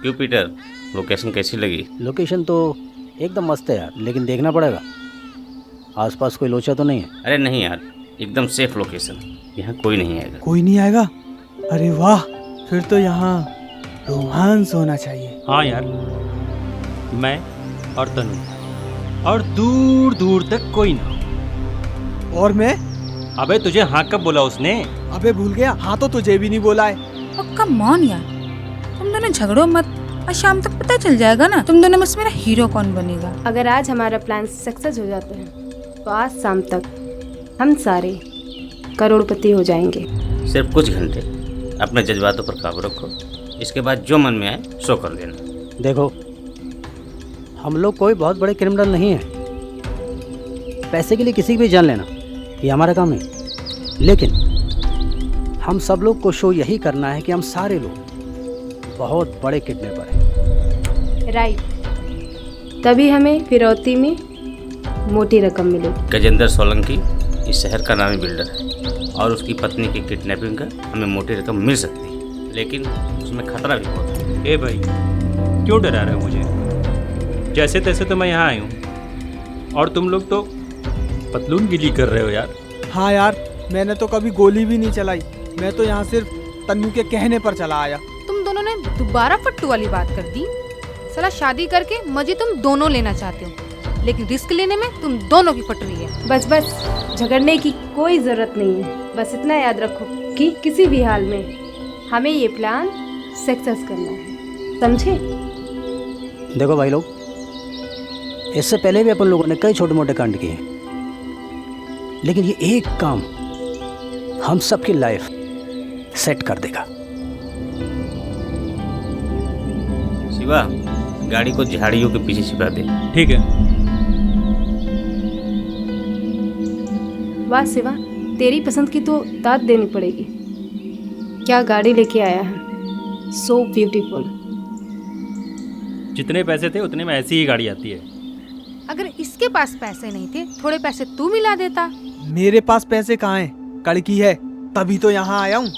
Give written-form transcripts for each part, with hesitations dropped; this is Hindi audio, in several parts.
क्यों पीटर, लोकेशन कैसी लगी? लोकेशन तो एकदम मस्त है यार, लेकिन देखना पड़ेगा आसपास कोई लोचा तो नहीं है। अरे नहीं यार, एकदम सेफ लोकेशन, यहाँ कोई नहीं आएगा। कोई नहीं आएगा? अरे वाह, फिर तो यहाँ रोमांस होना चाहिए। हाँ यार, मैं और तनु और दूर दूर तक कोई ना हो। और मैं? अबे तुझे हाँ कब बोला उसने? अबे भूल गया, हाँ तो तुझे भी नहीं बोला है। और कम ऑन यार, तुम दोनों झगड़ो मत, और शाम तक पता चल जाएगा ना तुम दोनों में से मेरा हीरो कौन बनेगा। अगर आज हमारा प्लान सक्सेस हो जाता है तो आज शाम तक हम सारे करोड़पति हो जाएंगे। सिर्फ कुछ घंटे अपने जज्बातों पर काबू रखो, इसके बाद जो मन में आए सो कर देना। देखो, हम लोग कोई बहुत बड़े क्रिमिनल नहीं हैं। पैसे के लिए किसी की भी जान लेना ये हमारा काम है, लेकिन हम सब लोग को शो यही करना है कि हम सारे लोग बहुत बड़े किडनैपर हैं। राइट, तभी हमें फिरौती में मोटी रकम मिलेगी। गजेंद्र सोलंकी इस शहर का नामी बिल्डर है और उसकी पत्नी की किडनैपिंग का हमें मोटी रकम मिल सकती है, लेकिन उसमें खतरा भी बहुत है। ए भाई, क्यों डरा रहे हो मुझे? जैसे तैसे तो मैं यहाँ आई हूँ और तुम लोग तो पतलून गिली कर रहे हो यार। हाँ यार, मैंने तो कभी गोली भी नहीं चलाई, मैं तो यहाँ सिर्फ तन्नू के कहने पर चला आया। तुम दोनों ने दोबारा फट्टू वाली बात कर दी। साला शादी करके मजे तुम दोनों लेना चाहते हो, लेकिन रिस्क लेने में तुम दोनों की फट रही है। बस बस, झगड़ने की कोई जरूरत नहीं है। बस इतना याद रखो कि किसी भी हाल में हमें ये प्लान सक्सेस करना है, समझे? देखो भाई लोग, इससे पहले भी अपन लोगों ने कई छोटे मोटे कांड किए हैं, लेकिन ये एक काम हम सबकी लाइफ सेट कर देगा। शिवा, गाड़ी को झाड़ियों के पीछे छिपा दे। ठीक है। वाह शिवा, तेरी पसंद की तो दाद देनी पड़ेगी। क्या गाड़ी लेके आया है, सो ब्यूटीफुल। जितने पैसे थे उतने में ऐसी ही गाड़ी आती है। अगर इसके पास पैसे नहीं थे, थोड़े पैसे तू मिला देता। मेरे पास पैसे कहाँ हैं? कड़की है, तभी तो यहाँ आया हूँ।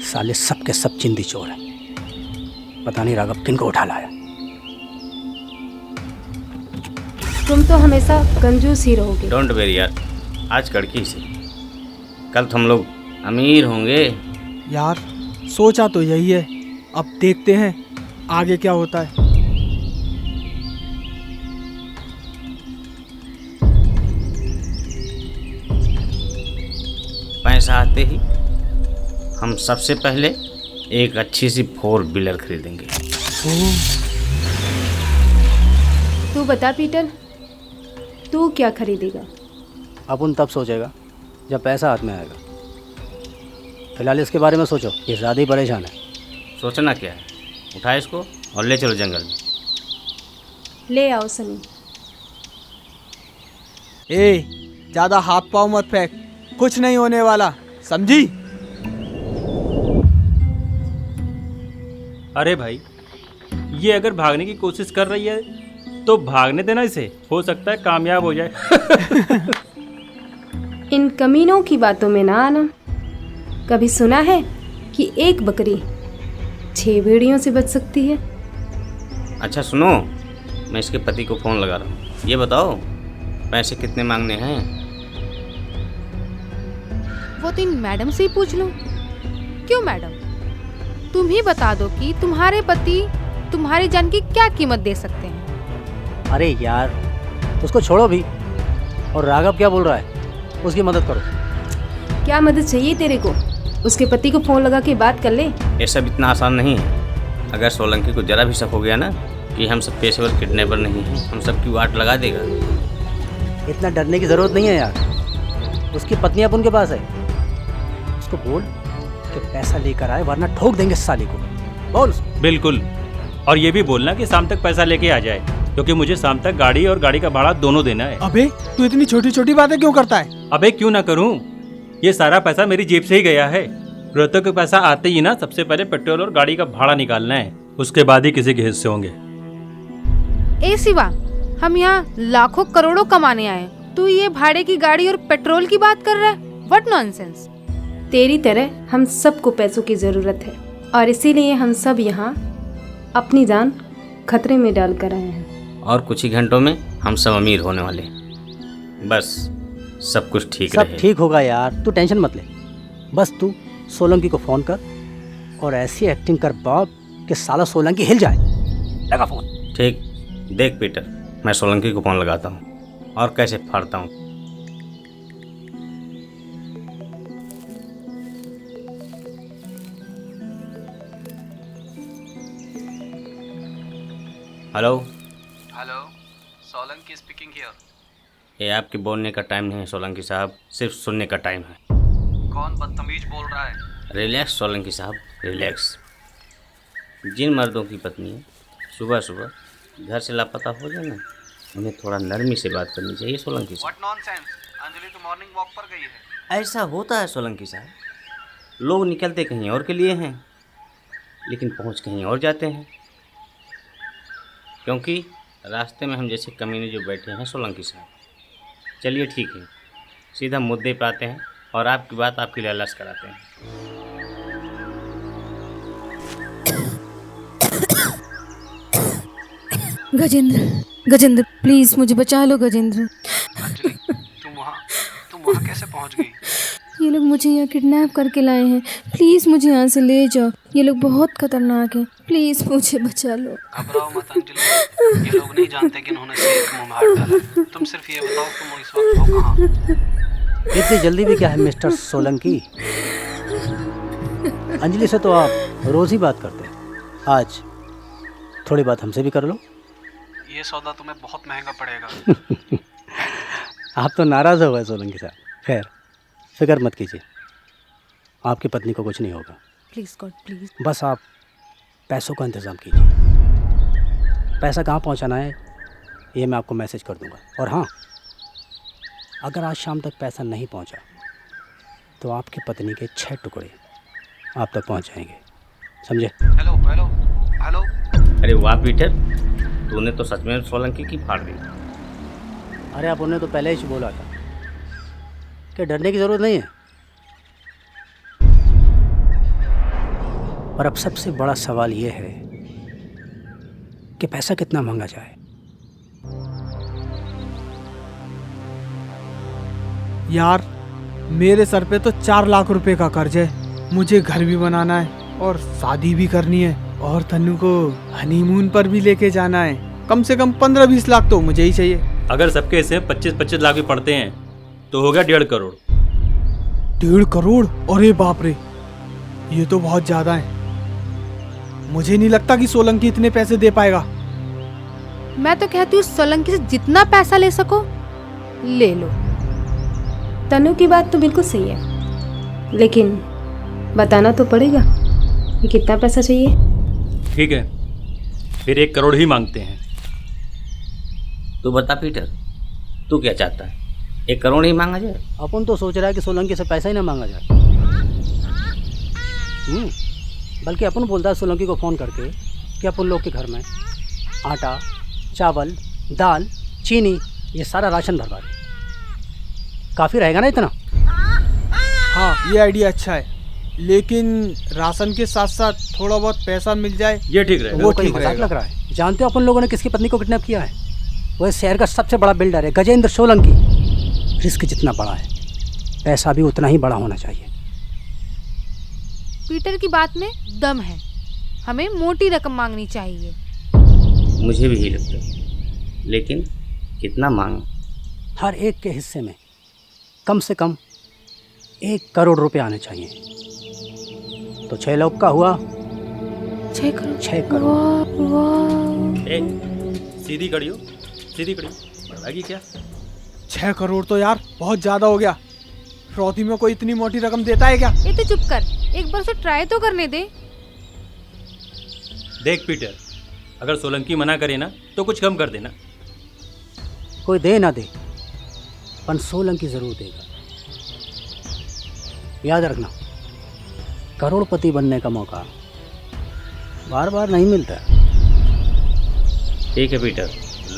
साले सब के सब चिंदी चोर है। पता नहीं राघव किनको उठा लाया। तुम तो हमेशा कंजूस ही रहोगे। डोंट वेरी यार, आज कड़की से, कल तो हम लोग अमीर होंगे। यार सोचा तो यही है, अब देखते हैं आगे क्या होता है। पैसा आते ही हम सबसे पहले एक अच्छी सी 4 व्हीलर खरीदेंगे। तू बता पीटर, तू क्या खरीदेगा? अपन तब सोचेगा जब पैसा हाथ में आएगा। फिलहाल इसके बारे में सोचो, ये ज़्यादा ही परेशान है। सोचना क्या है, उठा इसको और ले चलो जंगल में। ले आओ सनी। ए, ज्यादा हाथ पाँव मत फेंक, कुछ नहीं होने वाला, समझी? अरे भाई, ये अगर भागने की कोशिश कर रही है तो भागने देना इसे, हो सकता है कामयाब हो जाए। इन कमीनों की बातों में ना आना। कभी सुना है कि एक बकरी 6 भेड़ियों से बच सकती है? अच्छा सुनो, मैं इसके पति को फ़ोन लगा रहा हूँ। ये बताओ पैसे कितने मांगने हैं? वो तो इन मैडम से ही पूछ लो। क्यों मैडम, तुम ही बता दो कि तुम्हारे पति तुम्हारी जान की क्या कीमत दे सकते हैं। अरे यार उसको छोड़ो भी। और राघव क्या बोल रहा है, उसकी मदद करो। क्या मदद चाहिए तेरे को? उसके पति को फोन लगा के बात कर ले। ये सब इतना आसान नहीं है। अगर सोलंकी को जरा भी शक हो गया ना कि हम सब पेशेवर किडनैपर नहीं हैं, हम सबकी वाट लगा देगा। इतना डरने की ज़रूरत नहीं है यार, उसकी पत्नी अब उनके पास है। उसको बोल कि पैसा लेकर आए वरना ठोक देंगे इस साली को। बोल। बिल्कुल, और ये भी बोलना कि शाम तक पैसा लेके आ जाए, क्योंकि मुझे शाम तक गाड़ी और गाड़ी का भाड़ा दोनों देना है। अबे तू इतनी छोटी छोटी बातें क्यों करता है? अबे क्यों ना करूं, ये सारा पैसा मेरी जेब से ही गया है। रोहतक के पैसा आते ही ना सबसे पहले पेट्रोल और गाड़ी का भाड़ा निकालना है, उसके बाद ही किसी के हिस्से होंगे। ए शिवा, हम यहाँ लाखों करोड़ों कमाने आए, तू ये भाड़े की गाड़ी और पेट्रोल की बात कर रहा है? What nonsense. तेरी तरह हम सबको पैसों की ज़रूरत है और इसीलिए हम सब यहाँ अपनी जान खतरे में डाल कर आए हैं। और कुछ ही घंटों में हम सब अमीर होने वाले हैं। बस सब कुछ ठीक सब रहे। ठीक होगा यार, तू टेंशन मत ले। बस तू सोलंकी को फ़ोन कर और ऐसी एक्टिंग कर बाप कि साला सोलंकी हिल जाए। लगा फ़ोन। ठीक, देख पीटर, मैं सोलंकी को फ़ोन लगाता हूँ और कैसे फाड़ता हूँ। Hello hello, Solanki speaking here. ये आपके बोलने का टाइम नहीं है सोलंकी साहब, सिर्फ सुनने का टाइम है। कौन बदतमीज बोल रहा है? रिलैक्स सोलंकी साहब, रिलैक्स। जिन मर्दों की पत्नी सुबह सुबह घर से लापता हो जाए ना, उन्हें थोड़ा नरमी से बात करनी चाहिए सोलंकी साहब। व्हाट नॉनसेंस, अंजलि तो मॉर्निंग वॉक पर गई है। ऐसा होता है सोलंकी साहब, लोग निकलते कहीं और के लिए हैं लेकिन पहुंच कहीं और जाते हैं, क्योंकि रास्ते में हम जैसे कमीने जो बैठे हैं सोलंकी साहब। चलिए ठीक है, सीधा मुद्दे पर आते हैं और आपकी बात आपकी लालच कराते हैं। गजेंद्र प्लीज मुझे बचा लो गजेंद्र। अंजलि, तुम वहाँ कैसे पहुँच गई? ये लोग मुझे यहाँ किडनैप करके लाए हैं, प्लीज मुझे यहाँ से ले जाओ। ये लोग बहुत खतरनाक हैं, प्लीज मुझे बचा लो। घबराओ मत अंजलि, ये लोग नहीं जानते कि इन्होंने शेर के मुंह में हाथ डाला है। तुम सिर्फ ये बताओ तुम इस वक्त हो कहाँ? इतनी जल्दी भी क्या है मिस्टर सोलंकी? अंजलि से तो आप रोज़ ही बात करते हैं, आज थोड़ी बात हमसे भी कर लो। ये सौदा तुम्हें बहुत महंगा पड़ेगा। आप तो नाराज़ हो गए सोलंकी साहब। खैर फिक्र मत कीजिए, आपकी पत्नी को कुछ नहीं होगा। Please God please. बस आप पैसों का इंतज़ाम कीजिए। पैसा कहाँ पहुँचाना है ये मैं आपको मैसेज कर दूँगा। और हाँ, अगर आज शाम तक पैसा नहीं पहुँचा तो आपकी पत्नी के 6 टुकड़े आप तक पहुँच जाएंगे, समझे? Hello hello hello. अरे वाह पीटर, तूने तो सच में सोलंकी की फाड़ दी। अरे आप उन्हें तो पहले ही बोला था कि डरने की ज़रूरत नहीं है। और अब सबसे बड़ा सवाल ये है कि पैसा कितना मांगा जाए। यार मेरे सर पे तो 4 लाख रुपए का कर्ज है। मुझे घर भी बनाना है और शादी भी करनी है और तन्नू को हनीमून पर भी लेके जाना है। कम से कम 15-20 लाख तो मुझे ही चाहिए। अगर सबके हिस्से 25-25 लाख भी पड़ते हैं तो हो गया 1.5 करोड़। 1.5 करोड़? अरे बाप रे, ये तो बहुत ज्यादा है। मुझे नहीं लगता कि सोलंकी इतने पैसे दे पाएगा। मैं तो कहती हूँ सोलंकी से जितना पैसा ले सको ले लो। तनु की बात तो बिल्कुल सही है, लेकिन बताना तो पड़ेगा कि कितना पैसा चाहिए। ठीक है, फिर 1 करोड़ ही मांगते हैं। तू बता पीटर, तू क्या चाहता है? 1 करोड़ ही मांगा जाए? अपन तो सोच रहा है कि सोलंकी से पैसा ही ना मांगा जाए। बल्कि अपन बोलता है सोलंकी को फ़ोन करके कि अपन लोग के घर में आटा, चावल, दाल, चीनी ये सारा राशन भरवा दे। काफ़ी रहेगा ना इतना? हाँ, ये आइडिया अच्छा है, लेकिन राशन के साथ साथ थोड़ा बहुत पैसा मिल जाए ये ठीक रहेगा। वो कोई ठीक मजाक रहेगा। लग रहा है। जानते हो अपन लोगों ने किसकी पत्नी को किडनैप किया है? वह शहर का सबसे बड़ा बिल्डर है, गजेंद्र सोलंकी। रिस्क जितना बड़ा है पैसा भी उतना ही बड़ा होना चाहिए। पीटर की बात में दम है, हमें मोटी रकम मांगनी चाहिए। मुझे भी यही लगता है, लेकिन कितना मांग? हर एक के हिस्से में कम से कम 1 करोड़ रुपए आने चाहिए। तो 6 लोग का हुआ 6 करोड़। 6 करोड़। ए, सीधी खड़ी हो, सीधी खड़ी हो। बढ़ाएगी क्या? 6 करोड़ तो यार बहुत ज्यादा हो गया। फ्रौती में कोई इतनी मोटी रकम देता है क्या? ये तो चुप कर, एक बार से ट्राई तो करने दे। देख पीटर, अगर सोलंकी मना करे ना तो कुछ कम कर देना। कोई दे ना दे, पर सोलंकी जरूर देगा। याद रखना, करोड़पति बनने का मौका बार बार नहीं मिलता। ठीक है पीटर,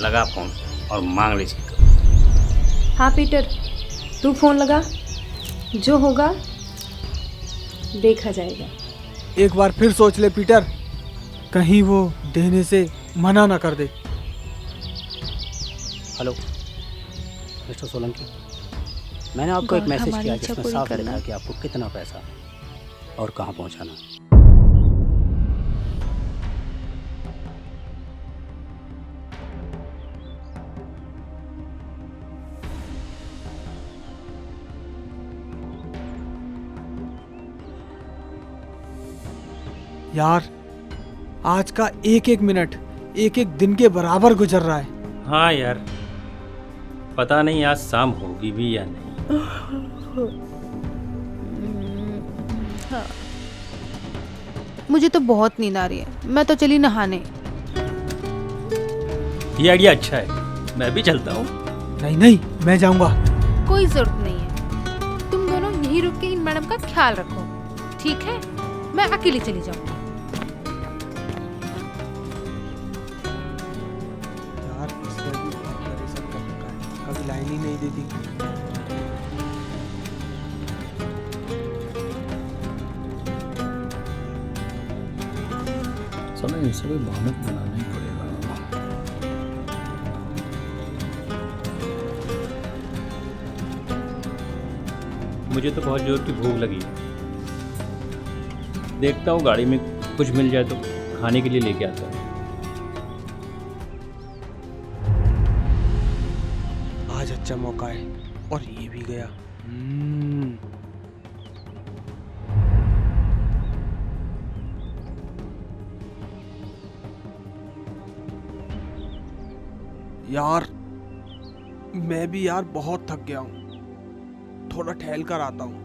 लगा फ़ोन और मांग लीजिए। हाँ पीटर, तू फ़ोन लगा, जो होगा देखा जाएगा। एक बार फिर सोच ले पीटर, कहीं वो देने से मना ना कर दे। हेलो मिस्टर सोलंकी, मैंने आपको एक गॉड, मैसेज हमारी किया इच्छा जिसमें पूरी साफ करना। लिखा कि आपको कितना पैसा और कहाँ पहुँचाना। यार आज का एक एक मिनट एक एक दिन के बराबर गुजर रहा है। हाँ यार, पता नहीं आज शाम होगी भी या नहीं। मुझे तो बहुत नींद आ रही है, मैं तो चली नहाने। ये आइडिया अच्छा है, मैं भी चलता हूँ। नहीं नहीं, मैं जाऊंगा। कोई जरूरत नहीं है, तुम दोनों यहीं रुक के इन मैडम का ख्याल रखो, ठीक है? मैं अकेली चली जाऊंगी। यार इसने भी बहुत परेशान कर रखा है, कभी लाइन ही नहीं देती। समय इन सभी बहानत बनाना ही पड़ेगा। मुझे तो बहुत जोर की भूख लगी है। देखता हूँ गाड़ी में कुछ मिल जाए तो खाने के लिए लेके आता हूँ। आज अच्छा मौका है और ये भी गया। यार मैं भी यार बहुत थक गया हूँ, थोड़ा टहल कर आता हूँ।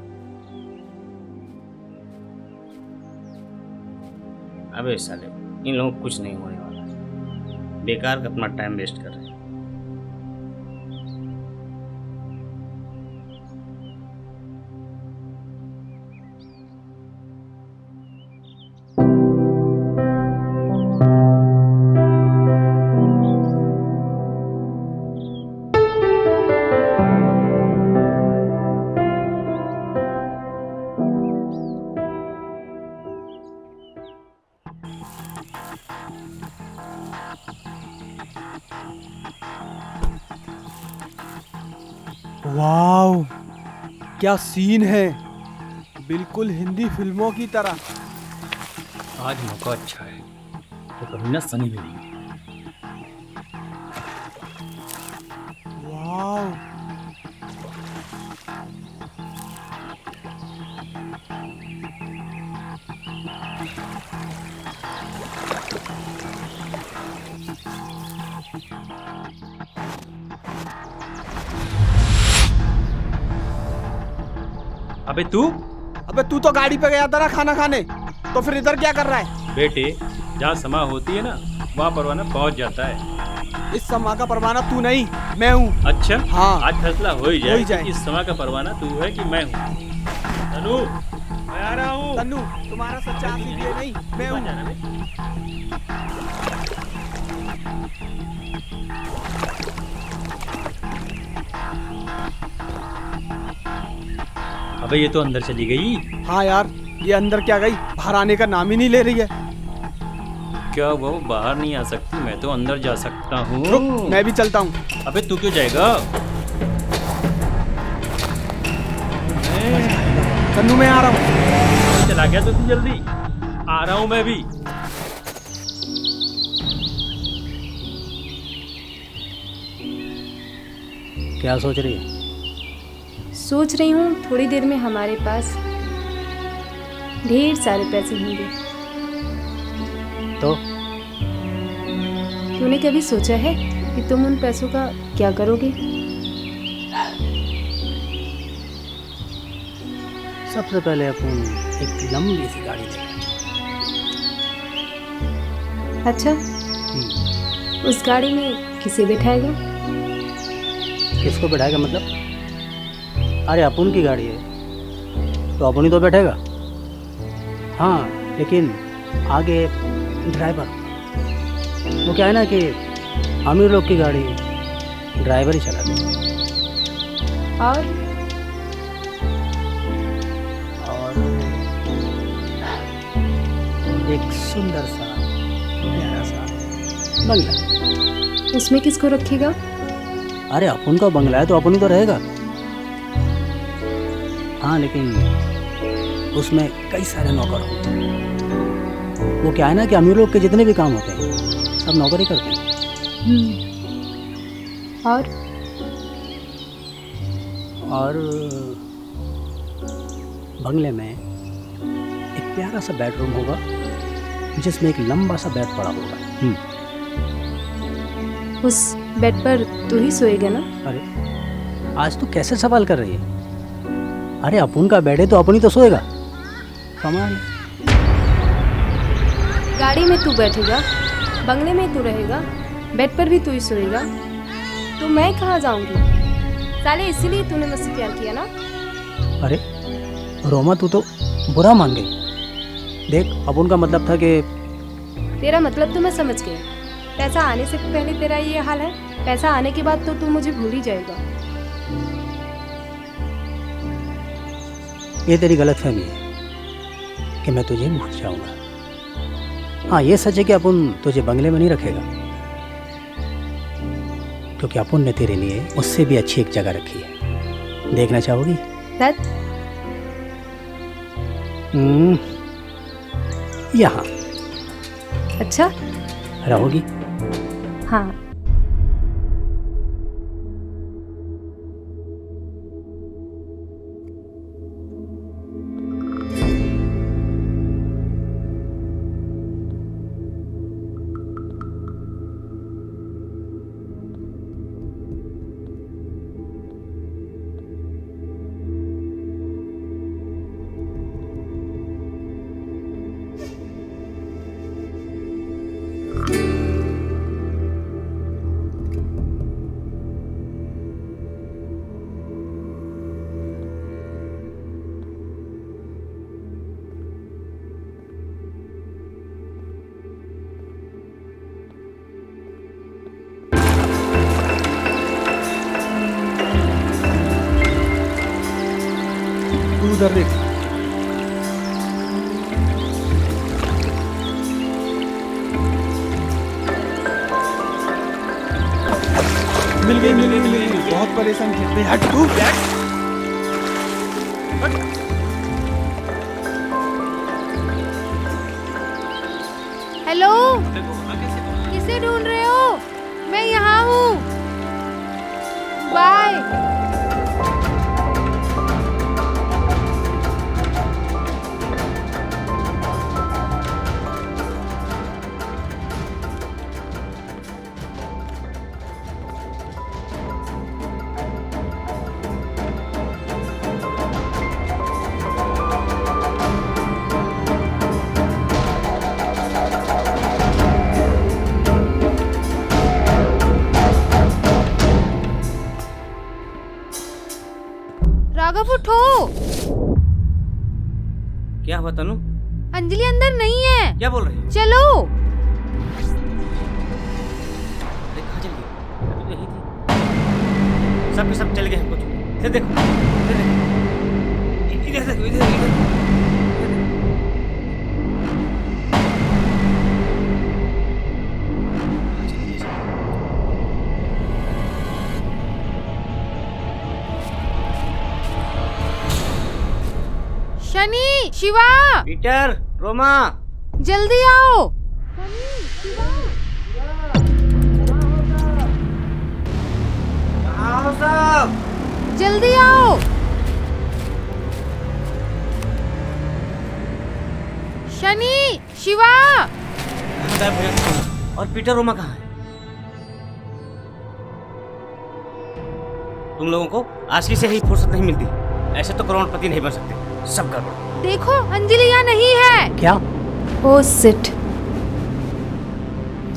अबे साले, इन लोगों को कुछ नहीं होने वाला। बेकार का अपना टाइम वेस्ट कर रहे हैं। वाव, क्या सीन है, बिल्कुल हिंदी फिल्मों की तरह। आज मौका अच्छा है, तो कभी ना सनी मिलेंगे। वाव, अबे तू तो गाड़ी पे गया था ना खाना खाने, तो फिर इधर क्या कर रहा है? बेटे, जहाँ समा होती है ना वहाँ परवाना पहुँच जाता है। इस समा का परवाना तू नहीं, मैं हूँ। अच्छा, हाँ, आज फैसला हो ही हो ही जाए जाए। कि इस समा का परवाना तू है कि मैं हूँ। तनु, मैं आ रहा हूँ। तन्नू, तुम्हारा सच्चा आशिक ये नहीं, मैं हूँ। अबे ये तो अंदर चली गई। हाँ यार, ये अंदर क्या गई, बाहर आने का नाम ही नहीं ले रही है। क्या वो बाहर नहीं आ सकती? मैं तो अंदर जा सकता हूँ। रुक, मैं भी चलता हूँ। अबे तू क्यों जाएगा? तन्नू, मैं आ रहा हूँ। चला गया तो तू जल्दी। आ रहा हूँ मैं भी। क्या सोच रही है? सोच रही हूँ थोड़ी देर में हमारे पास ढेर सारे पैसे होंगे। तो तूने कभी सोचा है कि तुम उन पैसों का क्या करोगे? सबसे पहले अपन एक लंबी सी गाड़ी लेंगे। अच्छा, उस गाड़ी में किसे बिठाएगा? किसको बैठाएगा मतलब? अरे अपन की गाड़ी है तो अपन ही तो बैठेगा। हाँ, लेकिन आगे ड्राइवर, वो क्या है ना कि अमीर लोग की गाड़ी ड्राइवर ही चलाते। और एक सुंदर सा प्यारा सा बंगला। उसमें किसको रखेगा? अरे अपन का बंगला है तो अपन ही तो रहेगा। हाँ, लेकिन उसमें कई सारे नौकर होंगे। वो क्या है ना कि अमीर लोग के जितने भी काम होते हैं सब नौकर ही करते हैं। और बंगले में एक प्यारा सा बेडरूम होगा जिसमें एक लंबा सा बेड पड़ा होगा। उस बेड पर तू ही सोएगा ना? अरे आज तू कैसे सवाल कर रही है? अरे अपन का बेड है तो अपन ही तो सोएगा। कमाल। गाड़ी में तू बैठेगा, बंगले में तू रहेगा, बेड पर भी तू ही सोएगा, तो मैं कहाँ जाऊंगी? साले इसीलिए तूने मुझसे प्यार किया ना? अरे रोमा, तू तो बुरा मान गई। देख, अपन का मतलब था कि तेरा मतलब तो मैं समझ गई। पैसा आने से पहले तेरा ये हाल है, पैसा आने के बाद तो तू मुझे भूल ही जाएगा। ये तेरी गलतफहमी है कि मैं तुझे भूल जाऊंगा। हाँ, ये सच है कि अपन तुझे बंगले में नहीं रखेगा, क्योंकि अपन ने तेरे लिए उससे भी अच्छी एक जगह रखी है। देखना चाहोगी? यहाँ। अच्छा, रहोगी? हाँ। उधर देख। मिल गई। बहुत परेशान थे। हट तू, बैठ। हेलो, किसे ढूंढ रहे हो? मैं यहाँ हूँ। बाय। राघव उठो। क्या हुआ तनु? अंजलि अंदर नहीं है। क्या बोल रही है? चलो। अरे कहाँ चल गई? अभी तो यही थी। सब के सब चल गए हैं कुछ। इधर देखो, इधर देखो, इधर देखो, इधर। शनि, शिवा, पीटर, रोमा, जल्दी आओ। कहाँ हो सब? जल्दी आओ। शनि, शिवा। कहाँ गायब हो गए? और पीटर, रोमा कहाँ है? तुम लोगों को आशी से ही फुर्सत नहीं मिलती। ऐसे तो करोड़पति नहीं बन सकते। सब गड़बड़। देखो, अंजलि यहाँ नहीं है। क्या? ओ सिट,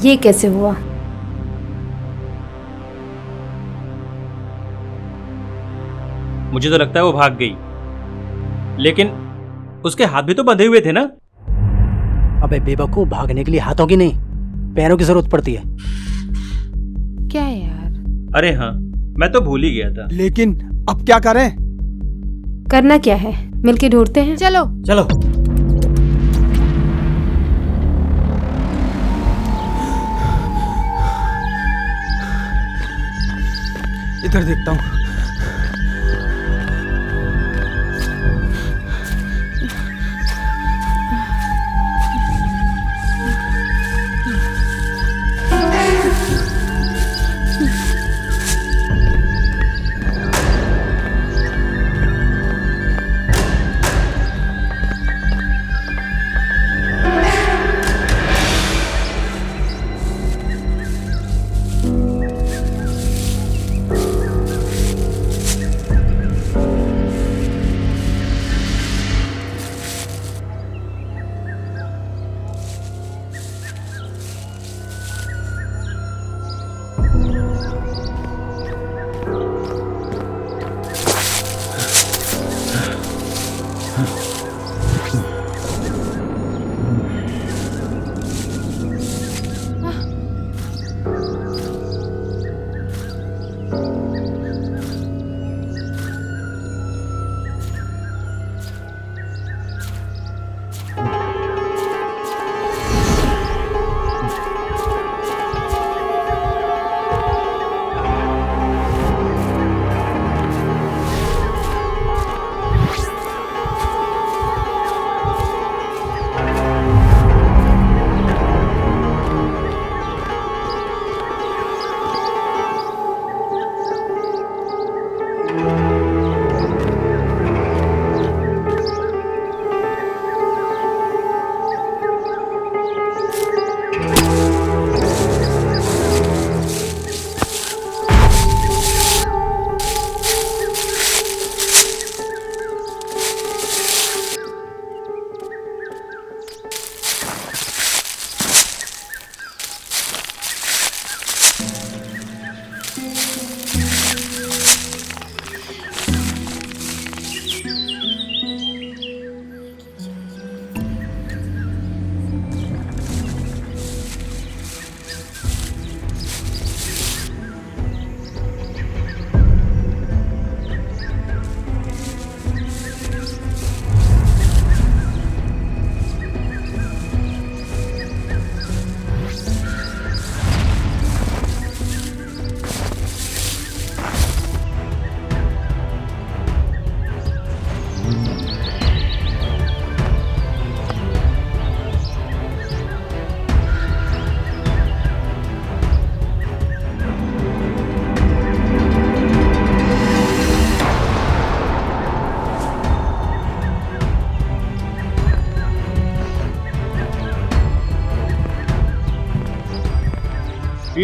ये कैसे हुआ? मुझे तो लगता है वो भाग गई, लेकिन उसके हाथ भी तो बंधे हुए थे ना। अबे बेवकूफ, भागने के लिए हाथों की नहीं, पैरों की जरूरत पड़ती है। क्या यार? अरे हाँ, मैं तो भूल ही गया था। लेकिन अब क्या करें? करना क्या है, मिलके ढूंढते हैं। चलो चलो। इधर देखता हूँ।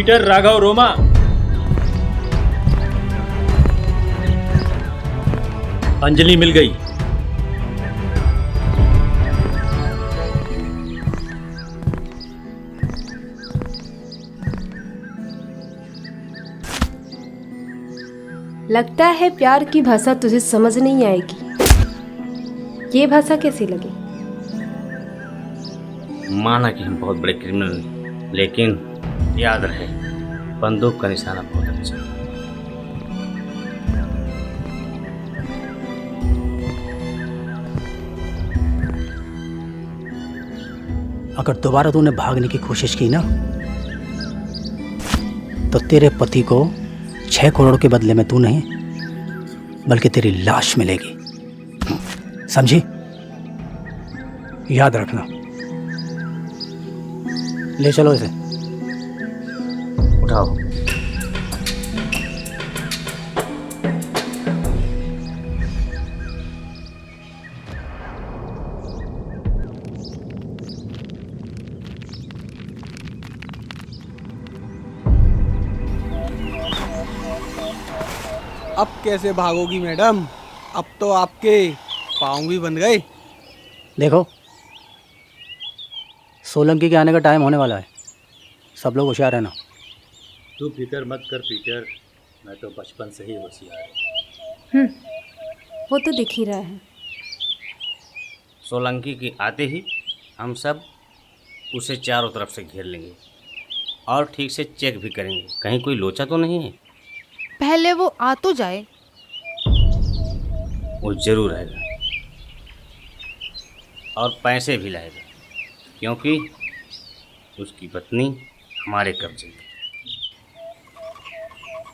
पीटर, राघव, रोमा। अंजलि मिल गई। लगता है प्यार की भाषा तुझे समझ नहीं आएगी। ये भाषा कैसी लगी? माना कि हम बहुत बड़े क्रिमिनल हैं, लेकिन याद रहे बंदूक का निशाना बहुत अच्छा है। अगर दोबारा तूने भागने की कोशिश की ना, तो तेरे पति को 6 करोड़ के बदले में तू नहीं, बल्कि तेरी लाश मिलेगी। समझी? याद रखना। ले चलो इसे। उठाओ। अब कैसे भागोगी मैडम? अब तो आपके पाँव भी बंध गए। देखो, सोलंकी के आने का टाइम होने वाला है। सब लोग होशियार है ना। तू फिक्र मत कर पीटर, मैं तो बचपन से ही होशियार हूँ। वो तो दिख ही रहा है। सोलंकी के आते ही हम सब उसे चारों तरफ से घेर लेंगे और ठीक से चेक भी करेंगे, कहीं कोई लोचा तो नहीं है। पहले वो आ तो जाए। वो जरूर आएगा और पैसे भी लाएगा, क्योंकि उसकी पत्नी हमारे कब्जे में।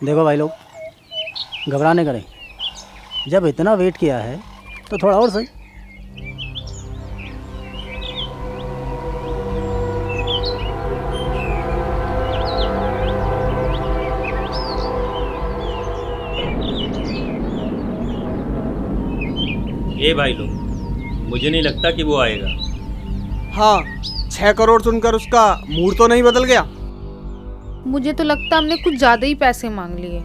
देखो भाई लोग, घबराने करें। जब इतना वेट किया है तो थोड़ा और सही। ए भाई लोग, मुझे नहीं लगता कि वो आएगा। हाँ, 6 करोड़ सुनकर उसका मूड तो नहीं बदल गया? मुझे तो लगता हमने कुछ ज़्यादा ही पैसे मांग लिए।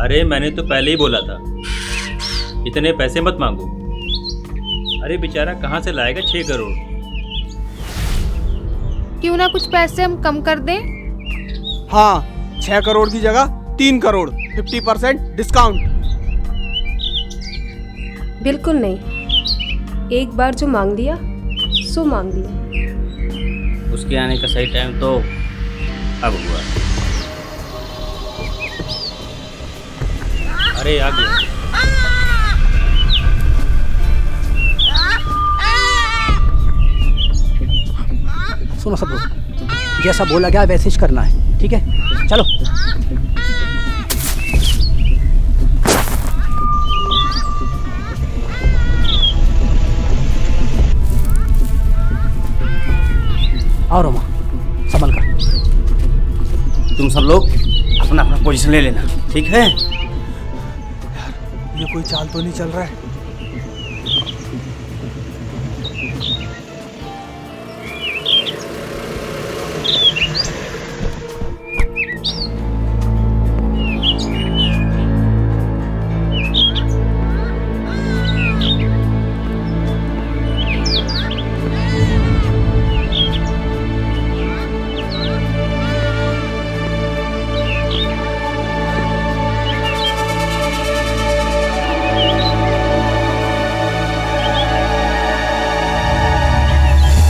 अरे मैंने तो पहले ही बोला था, इतने पैसे मत मांगो। अरे बेचारा कहाँ से लाएगा 6 करोड़? क्यों ना कुछ पैसे हम कम कर दें? हाँ, 6 करोड़ की जगह 3 करोड़, 50% डिस्काउंट। बिल्कुल नहीं, एक बार जो मांग दिया सो मांग दिया। उसके आने का सही टाइम तो अब हुआ। अरे आ गया। सुनो सब लोग, जैसा बोला गया वैसे ही करना है, ठीक है? चलो। और रोमा, संभल कर। तुम सब लोग अपना अपना पोजीशन ले लेना, ठीक है? ये कोई चाल तो नहीं चल रहा है?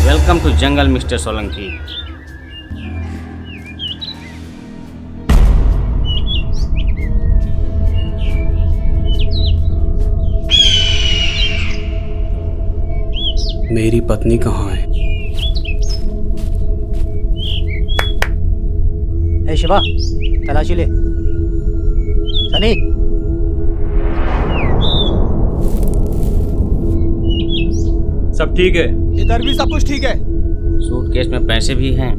Welcome to jungle mister Solanki. मेरी पत्नी कहाँ है? ए शिवा, तलाशी ले। सनी, सब ठीक है? इधर भी सब कुछ ठीक है। सूटकेस में पैसे भी हैं।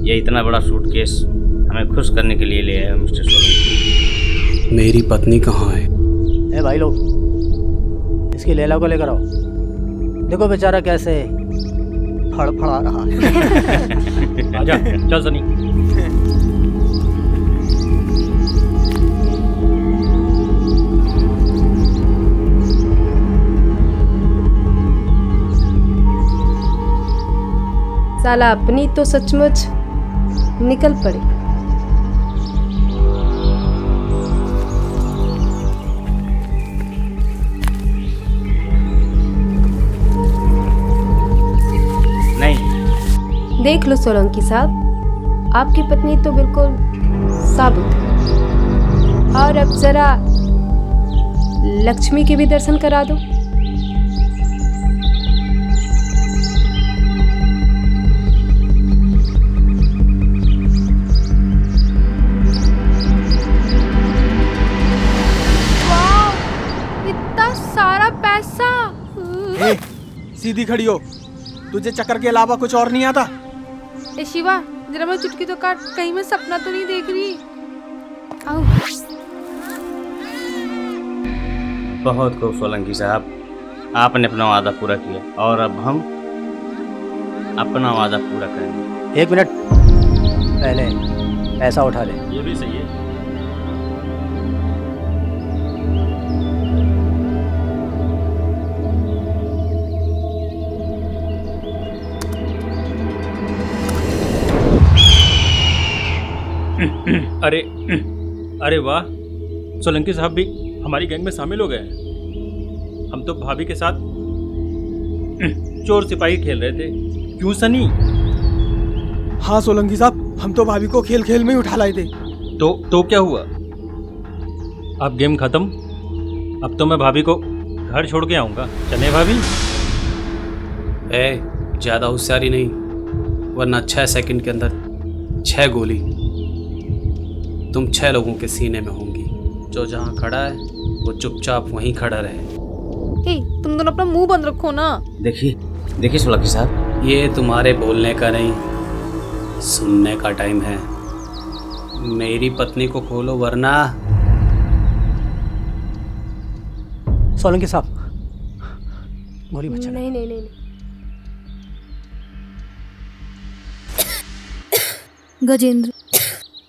ये इतना बड़ा सूटकेस हमें खुश करने के लिए ले आया मिस्टर सोलंकी। मेरी पत्नी कहाँ है? ए भाई लोग, इसकी लैला को लेकर आओ। देखो बेचारा कैसे फड़फड़ा रहा है। आजा, चल सनी। साला अपनी तो सचमुच निकल पड़े। नहीं। देख लो सोलंकी साहब, आपकी पत्नी तो बिल्कुल साबुत है। और अब जरा लक्ष्मी के भी दर्शन करा दो। इतना सारा पैसा। ए, सीधी खड़ी हो, तुझे चक्कर के अलावा कुछ और नहीं आता? ए शिवा, जरा मैं चुटकी तो काट, कहीं मैं सपना तो नहीं देख रही। आओ। बहुत खूब सोलंकी साहब, आपने अपना वादा पूरा किया और अब हम अपना वादा पूरा करेंगे। 1 मिनट पहले पैसा उठा ले। ये भी सही है। अरे अरे वाह, सोलंकी साहब भी हमारी गैंग में शामिल हो गए हैं। हम तो भाभी के साथ चोर सिपाही खेल रहे थे, क्यों सनी? हाँ सोलंकी साहब, हम तो भाभी को खेल खेल में ही उठा लाए थे। तो क्या हुआ? अब गेम खत्म। अब तो मैं भाभी को घर छोड़ के आऊँगा। चले भाभी? ज़्यादा होशियारी नहीं, वरना 6 सेकंड के अंदर 6 गोली तुम 6 लोगों के सीने में होंगी। जो जहाँ खड़ा है वो चुपचाप वहीं खड़ा रहे। ए, तुम दोनों अपना मुंह बंद रखो ना। देखिए सोलंकी साहब, ये तुम्हारे बोलने का नहीं, सुनने का टाइम है। मेरी पत्नी को खोलो वरना। सोलंकी साहब, गोली मत चलाओ। नहीं। गजेंद्र,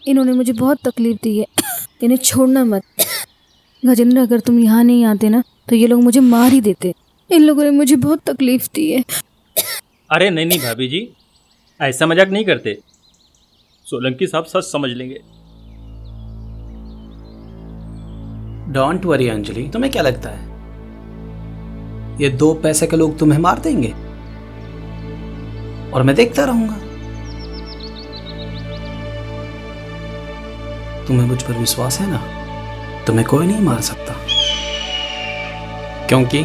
इन्होंने मुझे बहुत तकलीफ दी है, इन्हें छोड़ना मत। गजेंद्र, अगर तुम यहाँ नहीं आते ना तो ये लोग मुझे मार ही देते। इन लोगों ने मुझे बहुत तकलीफ दी है। अरे नहीं भाभी जी, ऐसा मजाक नहीं करते। सोलंकी साहब सच समझ लेंगे। डोंट वरी अंजलि, तुम्हें क्या लगता है ये 2 पैसे के लोग तुम्हें मार देंगे और मैं देखता रहूंगा? तुम्हें मुझ पर विश्वास है ना? तुम्हें कोई नहीं मार सकता, क्योंकि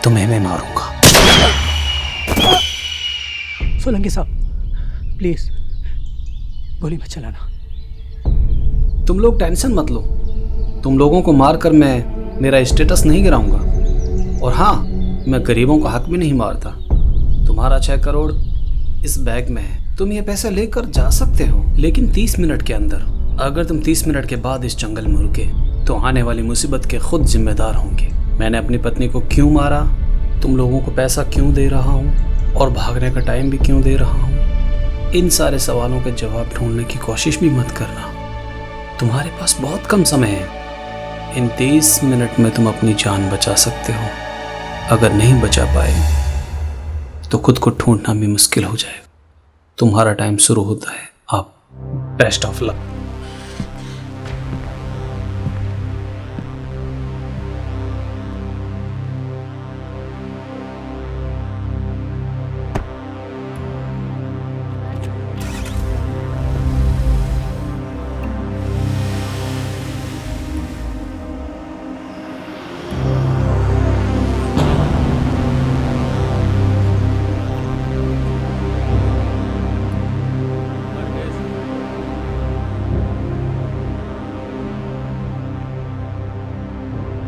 तुम्हें मैं मारूंगा। सोलंकी साहब, प्लीज गोली मत चलाना। तुम लोग टेंशन मत लो, तुम लोगों को मारकर मैं मेरा स्टेटस नहीं गिराऊंगा। और हाँ, मैं गरीबों का हक भी नहीं मारता। तुम्हारा 6 करोड़ इस बैग में है, तुम ये पैसे लेकर जा सकते हो, लेकिन 30 मिनट के अंदर। अगर तुम 30 मिनट के बाद इस जंगल में रुके तो आने वाली मुसीबत के खुद जिम्मेदार होंगे। मैंने अपनी पत्नी को क्यों मारा, तुम लोगों को पैसा क्यों दे रहा हूँ और भागने का टाइम भी क्यों दे रहा हूँ, इन सारे सवालों के जवाब ढूंढने की कोशिश भी मत करना। तुम्हारे पास बहुत कम समय है। इन 30 मिनट में तुम अपनी जान बचा सकते हो। अगर नहीं बचा पाए तो खुद को ढूंढना भी मुश्किल हो जाएगा। तुम्हारा टाइम शुरू होता है। आप बेस्ट ऑफ लक।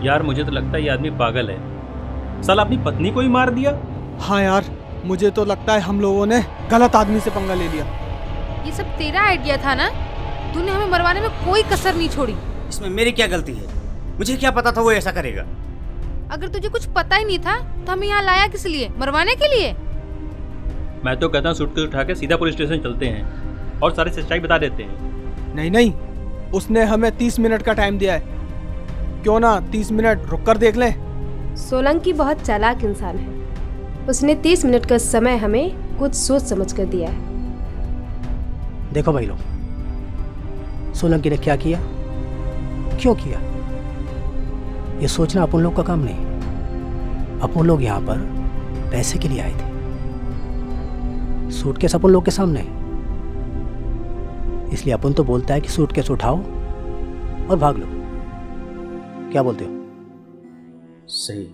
यार मुझे तो लगता है ये आदमी पागल है। साला अपनी पत्नी को ही मार दिया। हाँ यार, मुझे तो लगता है हम लोगों ने गलत आदमी से पंगा ले लिया। ये सब तेरा आइडिया था ना? तूने हमें मरवाने में कोई कसर नहीं छोड़ी। इसमें मेरी क्या गलती है? मुझे क्या पता था वो ऐसा करेगा? अगर तुझे कुछ पता ही नहीं था तो हमें यहाँ लाया किस लिए? मरवाने के लिए? मैं तो कहता हूँ सूटकेस उठा के सीधा पुलिस स्टेशन चलते हैं और सारी सच्चाई बता देते हैं। नहीं, उसने हमें 30 मिनट का टाइम दिया है, क्यों ना 30 मिनट रुक कर देख लें। सोलंकी बहुत चालाक इंसान है, उसने 30 मिनट का समय हमें कुछ सोच समझ कर दिया है। देखो भाई लोग, सोलंकी ने क्या किया, क्यों किया, ये सोचना अपन लोग का काम नहीं। अपन लोग यहाँ पर पैसे के लिए आए थे। सूटकेस अपन लोग के सामने है, इसलिए अपन तो बोलता है कि सूटकेस उठाओ और भाग लो। क्या बोलते हो? सही।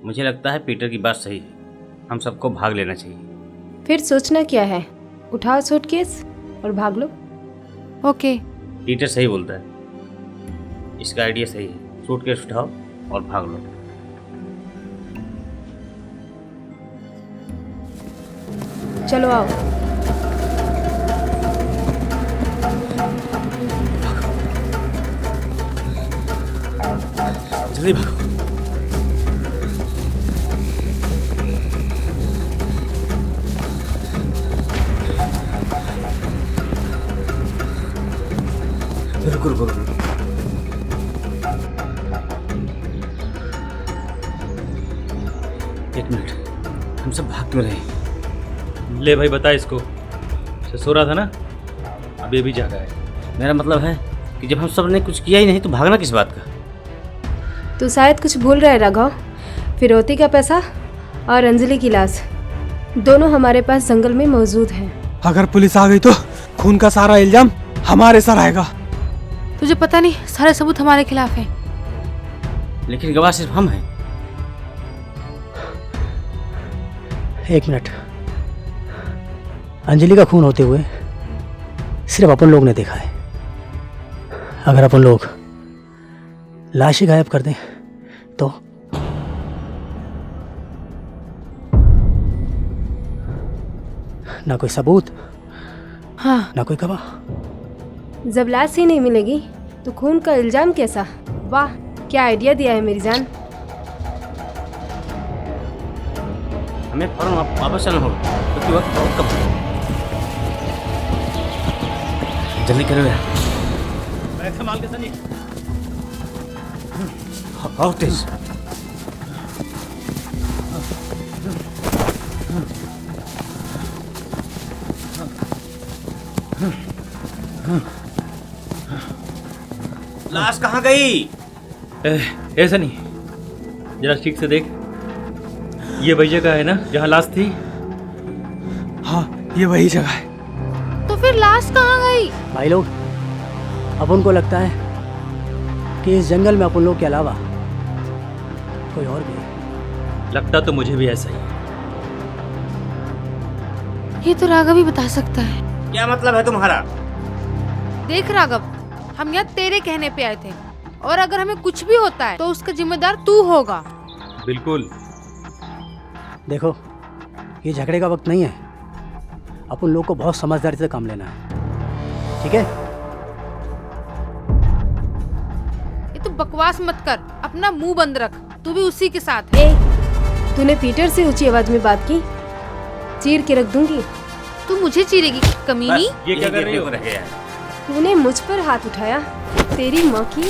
मुझे लगता है पीटर की बात सही है, हम सबको भाग लेना चाहिए। फिर सोचना क्या है, उठाओ सूटकेस और भाग लो। ओके। पीटर सही बोलता है, इसका आइडिया सही है। सूटकेस उठाओ और भाग लो। चलो आओ। जल्दी भागो। रुको रुको रुको। एक मिनट, हम सब भाग क्यों रहे? ले भाई बता इसको, सो रहा था ना, अभी अभी जागा है। मेरा मतलब है कि जब हम सब ने कुछ किया ही नहीं तो भागना किस बात का? तू शायद कुछ भूल रहा है राघव। फिरौती का पैसा और अंजलि की लाश दोनों हमारे पास जंगल में मौजूद हैं। अगर पुलिस आ गई तो खून का सारा इल्जाम हमारे सर आएगा। तुझे पता नहीं, सारे सबूत हमारे खिलाफ हैं। लेकिन गवाह सिर्फ हम हैं। एक मिनट, अंजलि का खून होते हुए सिर्फ अपन लोग ने देखा है। अगर अपन लोग लाश ही गायब कर दें तो ना कोई सबूत, हाँ। ना कोई गवाह। जब लाश ही नहीं मिलेगी तो खून का इल्जाम कैसा? वाह, क्या आइडिया दिया है मेरी जान। हमें फौरन वापस चलना होगा क्योंकि वक्त बहुत कम है। जल्दी करो यार। मैं संभाल के सनी। और तेज। लाश कहाँ गई? ऐसा नहीं, जरा ठीक से देख। ये वही जगह है ना जहाँ लाश थी? हाँ, ये वही जगह है। तो फिर लाश कहाँ गई? भाई लोग, अपन को लगता है कि इस जंगल में अपन लोग के अलावा कोई और भी है। लगता तो मुझे भी ऐसा ही है। ये तो राघव ही बता सकता है। क्या मतलब है तुम्हारा? देख राघव, हम यहाँ तेरे कहने पे आए थे, और अगर हमें कुछ भी होता है तो उसका जिम्मेदार तू होगा। बिल्कुल। देखो, ये झगड़े का वक्त नहीं है। अपन लोग को बहुत समझदारी से काम लेना है, ठीक है? ये तो बकवास मत कर, अपना मुंह बंद रख। तू भी उसी के साथ है। तूने पीटर से ऊंची आवाज में बात की, चीर के रख दूंगी। तू मुझे चीरेगी कमीनी? ये क्या कर रही हो? तूने मुझ पर हाथ उठाया, तेरी माँ की।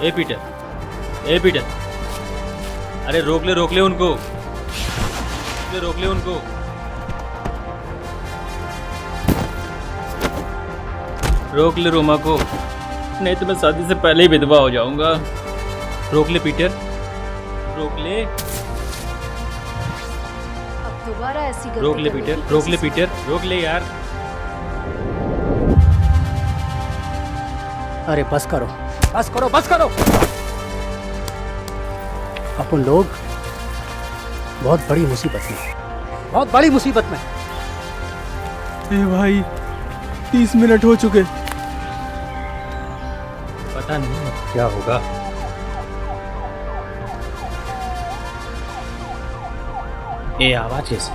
ए पीटर, अरे रोक ले उनको, रोक ले उनको। रोक ले रोमा को, नहीं तो मैं शादी से पहले ही विधवा हो जाऊंगा। रोक ले पीटर, रोक ले। अब दोबारा ऐसी गलती रोक ले करने पीटर, की रोक ले कोशिश पीटर, रोक ले यार। अरे बस करो, बस करो, बस करो। अपन लोग बहुत बड़ी मुसीबत में, बहुत बड़ी मुसीबत में। ए भाई, 30 मिनट हो चुके। पता नहीं अब क्या होगा। ये आवाज कैसे?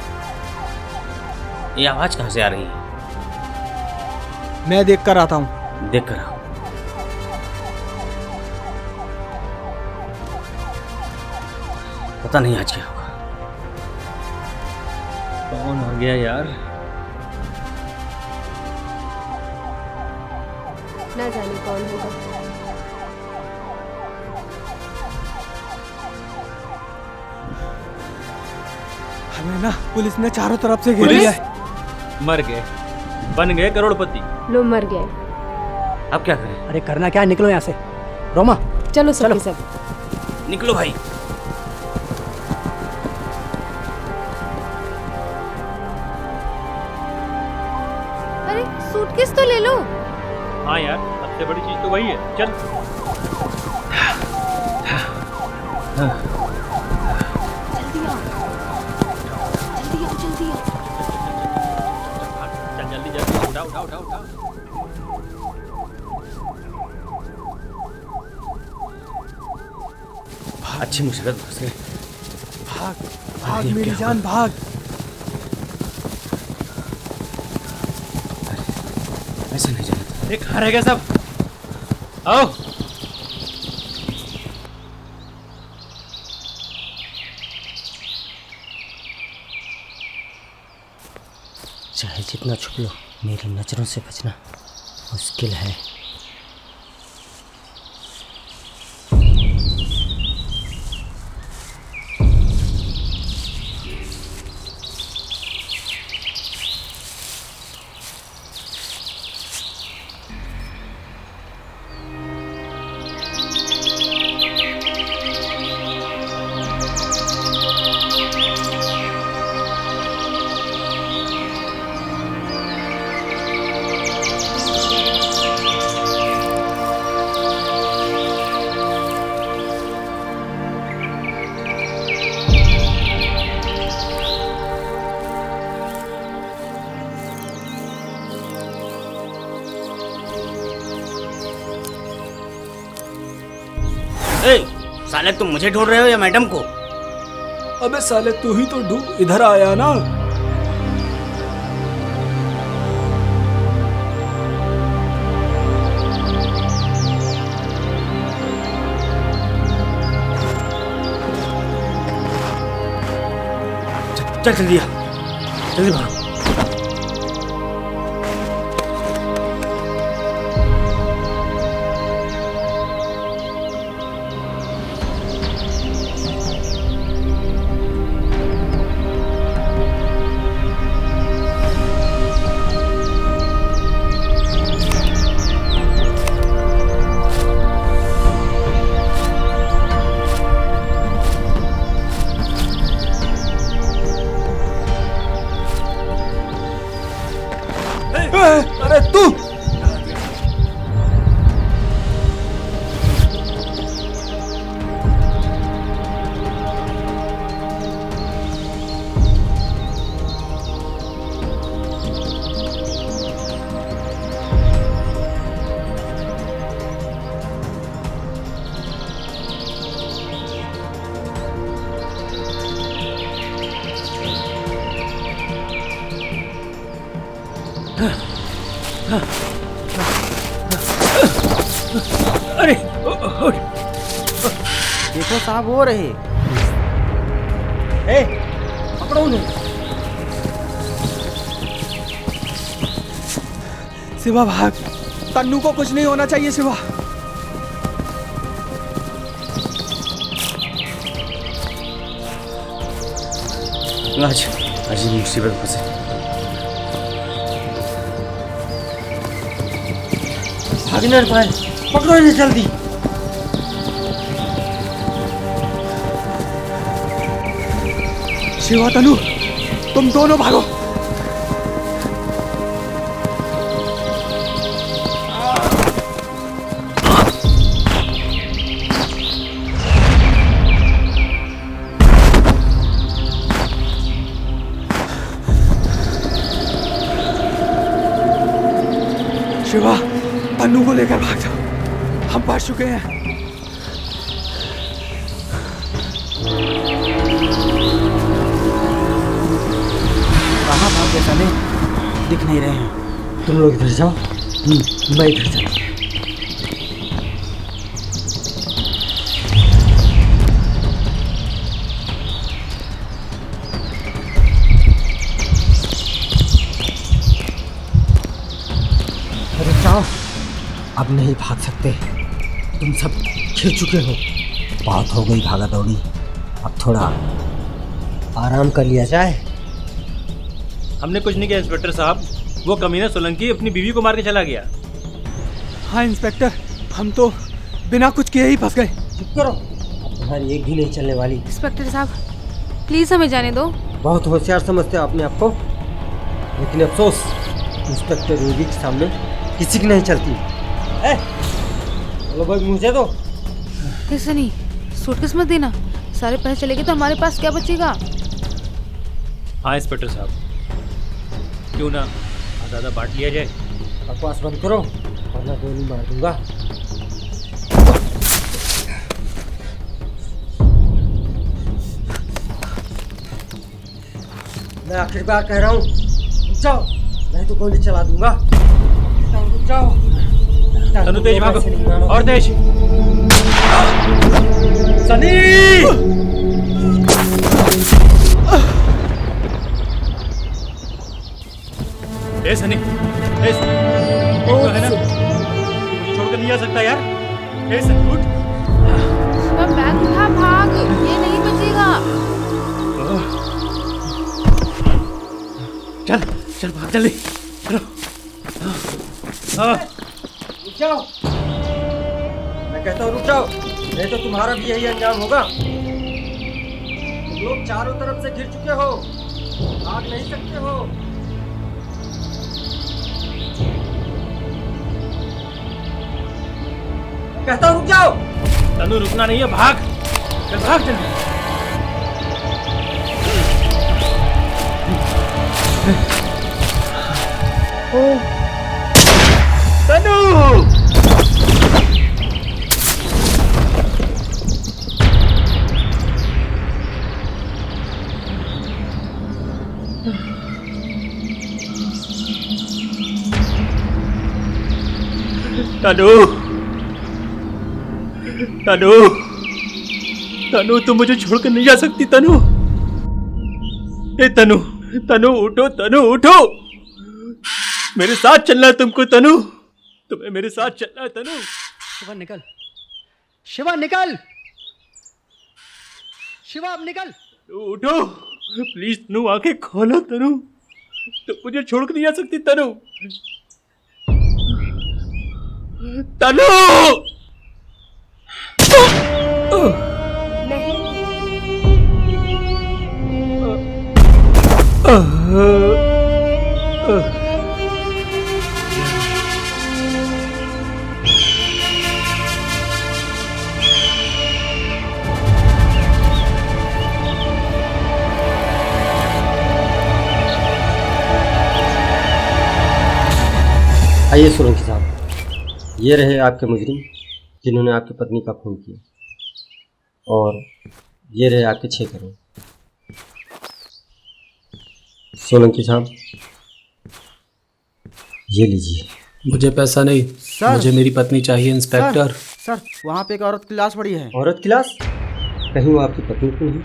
ये आवाज कहाँ से आ रही है? मैं देख कर आता हूँ। देख कर आओ। पता नहीं आज क्या होगा। कौन आ गया यार? ना जाने कौन होगा। हमें ना पुलिस ने चारों तरफ से घेर लिया है। मर गए, बन गए करोड़पति। लो मर गए। अब क्या करें? अरे करना क्या है, निकलो यहाँ से। रोमा चलो सब के सब। निकलो भाई। अरे सूटकेस तो ले लो। हाँ यार, सबसे बड़ी चीज तो वही है। चल जल्दी आओ, जल्दी आओ, जल्दी आओ। चल जल्दी जल्दी, उठा उठा उठा उठा। अच्छी मुसीबत फंस गए। भाग भाग मेरी जान भाग। ऐसे नहीं जाना। अरे कहाँ रह गए सब? आओ। चाहे जितना छुप लो, मेरी नजरों से बचना मुश्किल है। साले तुम मुझे ढूंढ रहे हो या मैडम को? अबे साले तू ही तो इधर आया ना। चल जल्दी आ, जल्दी भागो। अरे तू अरे देखो साहब हो रहे। ए, पकड़ो उन्हें। शिवा भाग, तन्नू को कुछ नहीं होना चाहिए। शिवा आज ये मुसीबत फंसे। भाग नहीं पाए, पकड़ो इन्हें जल्दी। शिवा तन्नू तुम दोनों भागो। शिवा तन्नू को लेकर भाग जाओ, हम पहुंच चुके हैं। कहाँ भाग गए साले? दिख नहीं रहे हैं। तुम लोग इधर जाओ, मैं इधर जाता। अरे जाओ, अब नहीं भाग सकते। तुम सब खेल चुके हो, बहुत हो गई भागा दौड़ी। अब थोड़ा आराम कर लिया जाए। हमने कुछ नहीं किया इंस्पेक्टर साहब, वो कमीना सोलंकी अपनी बीवी को मार के चला गया। हाँ इंस्पेक्टर, हम तो बिना कुछ किए ही फंस गए। चुप करो, अब तुम्हारी एक भी नहीं चलने वाली। इंस्पेक्टर साहब प्लीज हमें जाने दो। बहुत होशियार समझते हो अपने आप को, लेकिन अफसोस इंस्पेक्टर रूबी के सामने किसी की नहीं चलती। चलो भाई मुझे दो। कैसे नहीं, सूटकेस मत देना, सारे पैसे चले गए तो हमारे पास क्या बचेगा। हाँ इंस्पेक्टर साहब, क्यों ना आधा आधा बांट लिया जाए। बकवास बंद करो वरना गोली मार दूंगा। मैं आखिरी बार कह रहा हूँ, रुक जाओ, नहीं तो गोली चला दूंगा। रुक जाओ। तनु तेज भागो, और तेज। सनी! ए सनी, ए सनी, तो है ना, मुझे छोड़कर नहीं जा सकता यार। ए सनी उठ। अब बैग उठा, भाग, ये नहीं बचेगा। चल चल भाग जल्दी। रुक जाओ, मैं कहता हूँ रुक जाओ, नहीं तो तुम्हारा भी यही अंजाम होगा। तुम लोग चारों तरफ से घिर चुके हो, भाग नहीं सकते हो। मैं कहता हूँ रुक जाओ। तनु रुकना नहीं है, भाग, चल भाग जल्दी। तनु! तनु! तनु! तनु तुम मुझे छोड़कर नहीं जा सकती तनु। ए तनु, तनु उठो, तनु उठो, मेरे साथ चलना है तुमको तनु, तुम्हें मेरे साथ चलना है तनु। शिवा निकल, शिवा निकल, शिवा अब निकल। उठो प्लीज तनु, आंखें खोलो तनु, तुम मुझे छोड़कर नहीं जा सकती तनु। तनु! आइए सोलंकी साहब, ये रहे आपके मुजरिम जिन्होंने आपकी पत्नी का खून किया, और ये रहे आपके 6 करोड़। सोलंकी साहब ये लीजिए। मुझे पैसा नहीं, सर। मुझे मेरी पत्नी चाहिए इंस्पेक्टर। सर वहाँ पे एक औरत की लाश पड़ी है। औरत की लाश? कहीं वो आपकी पत्नी तो नहीं?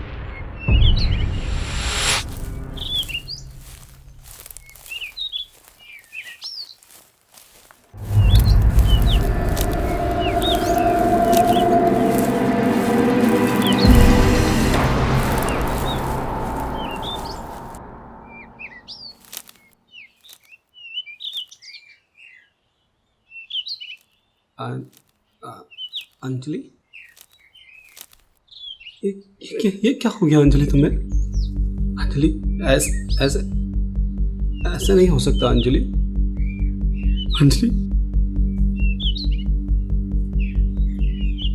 अंजलि, ये क्या हो गया अंजलि तुम्हें? अंजलि ऐसे ऐसे ऐसे नहीं हो सकता अंजलि। अंजलि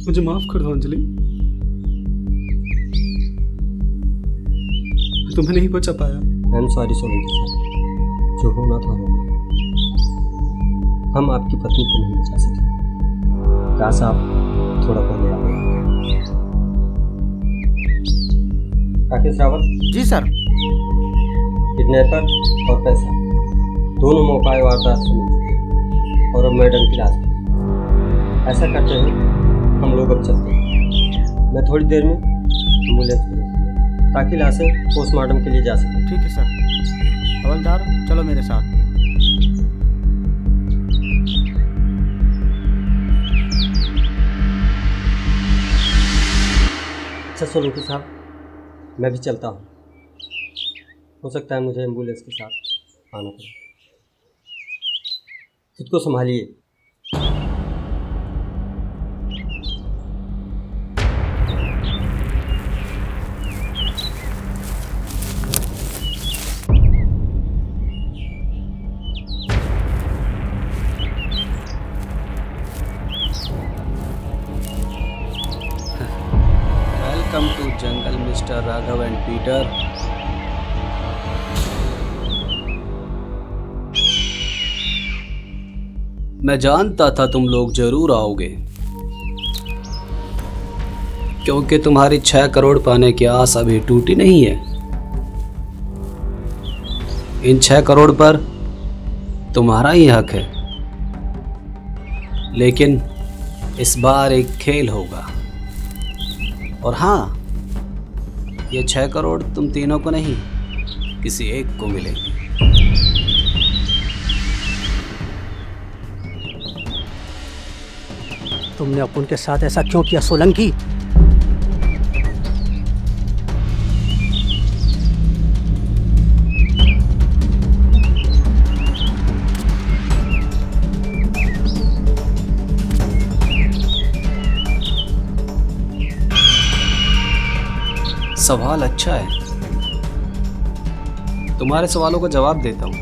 मुझे माफ कर दो अंजलि, मैं तुम्हें नहीं बचा पाया। आई एम सॉरी सोलंकी साहब, जो होना था हो गया। हम आपकी पत्नी को नहीं बचा सके। काश आप थोड़ा पहले आ गए। राकेश रावत जी सर। किडनैपर और पैसा दोनों मौका वारदात से मिल चुके, और अब मैडम की लाश भी। ऐसा करते हैं हम लोग अब चलते हैं। मैं थोड़ी देर में एम्बुलेंस भेजूंगा ताकि लाशें पोस्टमार्टम के लिए जा सकें। ठीक है सर। हवलदार चलो मेरे साथ। अच्छा सोलंकी साहब, मैं भी चलता हूँ। हो सकता है मुझे एम्बुलेंस के साथ आना पड़े। खुद को संभालिए। Welcome to jungle mister Raghav and Peter. मैं जानता था तुम लोग जरूर आओगे, क्योंकि तुम्हारी 6 करोड़ पाने की आस अभी टूटी नहीं है। इन 6 करोड़ पर तुम्हारा ही हक है, लेकिन इस बार एक खेल होगा। और हाँ, ये 6 करोड़ तुम तीनों को नहीं, किसी एक को मिलेंगे। तुमने अपुन के साथ ऐसा क्यों किया सोलंकी? सवाल अच्छा है, तुम्हारे सवालों का जवाब देता हूं।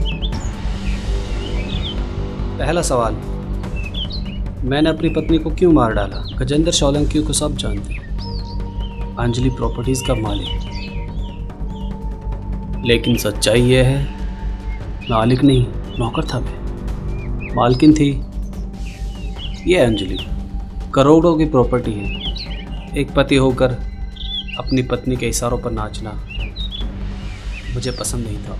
पहला सवाल, मैंने अपनी पत्नी को क्यों मार डाला? गजेंद्र सोलंकी को सब जानते हैं, अंजलि प्रॉपर्टीज का मालिक। लेकिन सच्चाई यह है, मालिक नहीं, नौकर था मैं। मालकिन थी ये अंजलि। करोड़ों की प्रॉपर्टी है। एक पति होकर अपनी पत्नी के इशारों पर नाचना मुझे पसंद नहीं था,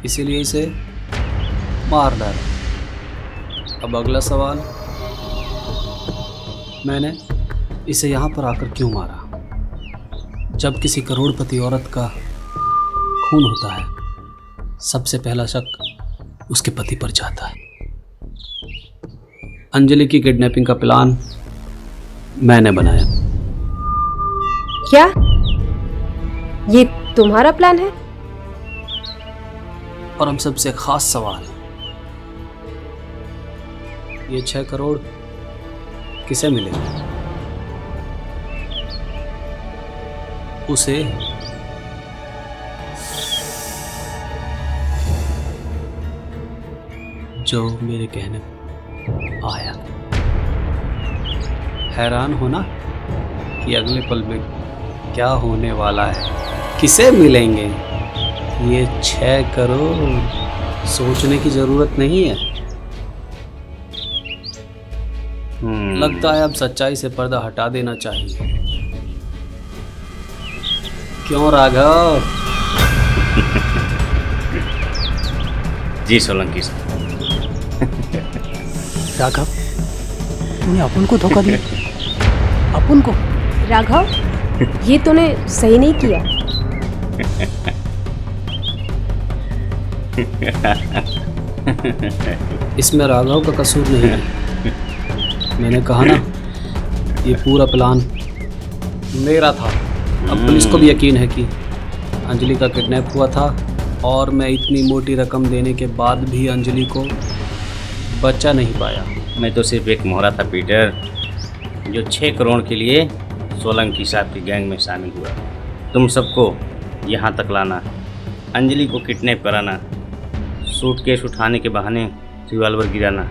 इसीलिए इसे मार डाला। अब अगला सवाल, मैंने इसे यहाँ पर आकर क्यों मारा? जब किसी करोड़पति औरत का खून होता है, सबसे पहला शक उसके पति पर जाता है। अंजलि की किडनैपिंग का प्लान मैंने बनाया। क्या ये तुम्हारा प्लान है? और हम सबसे खास सवाल, ये 6 करोड़ किसे मिलेंगे? उसे जो मेरे कहने आया। हैरान हो ना कि अगले पल में क्या होने वाला है। किसे मिलेंगे ये 6 करोड़? सोचने की जरूरत नहीं है। लगता है अब सच्चाई से पर्दा हटा देना चाहिए। क्यों राघव? जी सोलंकी साहब। राघव, तूने अपुन को धोखा दिया। अपुन को? राघव, ये तूने सही नहीं किया। इसमें राघव का कसूर नहीं है। मैंने कहा ना, ये पूरा प्लान मेरा था। अब पुलिस को भी यकीन है कि अंजलि का किडनैप हुआ था, और मैं इतनी मोटी रकम देने के बाद भी अंजलि को बचा नहीं पाया। मैं तो सिर्फ एक मोहरा था पीटर, जो 6 करोड़ के लिए सोलंकी साहब की गैंग में शामिल हुआ। तुम सबको यहाँ तक लाना, अंजलि को किडनैप कराना, सूटकेस उठाने के बहाने रिवॉल्वर गिराना,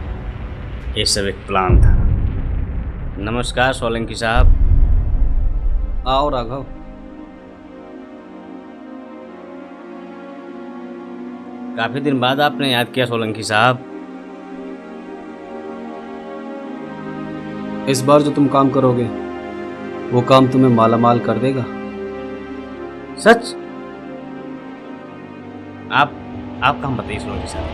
ये सब एक प्लान था। नमस्कार सोलंकी साहब। आओ राघव। काफ़ी दिन बाद आपने याद किया सोलंकी साहब। इस बार जो तुम काम करोगे वो काम तुम्हें मालामाल कर देगा। सच? आप काम बताइए सोलंकी साहब।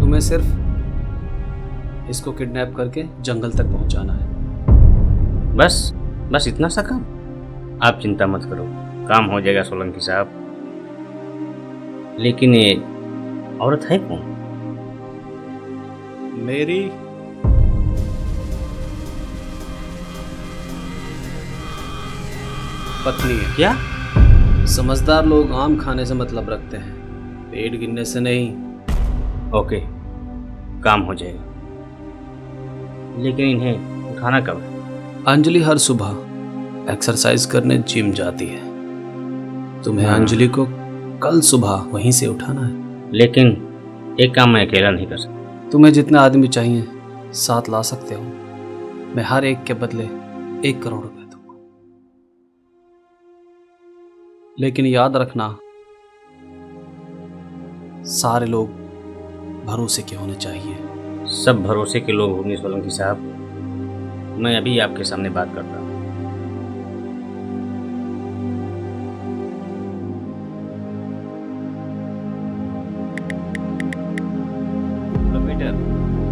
तुम्हें सिर्फ इसको किडनैप करके जंगल तक पहुंचाना है। बस इतना सा काम? आप चिंता मत करो, काम हो जाएगा सोलंकी साहब। लेकिन ये औरत है कौन? मेरी पत्नी है। क्या? समझदार लोग आम खाने से मतलब रखते हैं, पेट गिनने से नहीं। ओके, काम हो जाएगा, लेकिन इन्हें उठाना कब है? अंजलि हर सुबह एक्सरसाइज करने जिम जाती है। तुम्हें अंजलि को कल सुबह वहीं से उठाना है। लेकिन एक काम मैं अकेला नहीं कर सकता। तुम्हें जितने आदमी चाहिए साथ ला सकते हो। मैं हर एक के बदले 1 करोड़ रुपए दूंगा। लेकिन याद रखना, सारे लोग भरोसे के होने चाहिए। सब भरोसे के लोग होंगे सोलंकी साहब। मैं अभी आपके सामने बात करता हूँ। पीटर,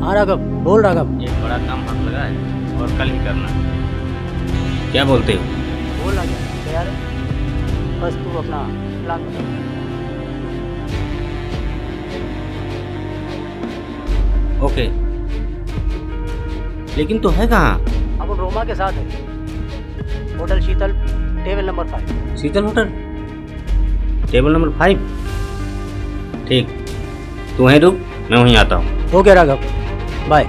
हाँ राघव, बोल राघव। एक बड़ा काम हाथ लगा है और कल ही करना है। क्या बोलते हो? बोल राघव, तैयार है? बस तू अपना प्लान बता। ओके, लेकिन तो है कहाँ? अब वो रोमा के साथ है, होटल शीतल, टेबल नंबर 5। शीतल होटल, टेबल नंबर 5। ठीक, तू वहीं रुक, मैं वहीं आता हूँ। Okay Raghav, bye.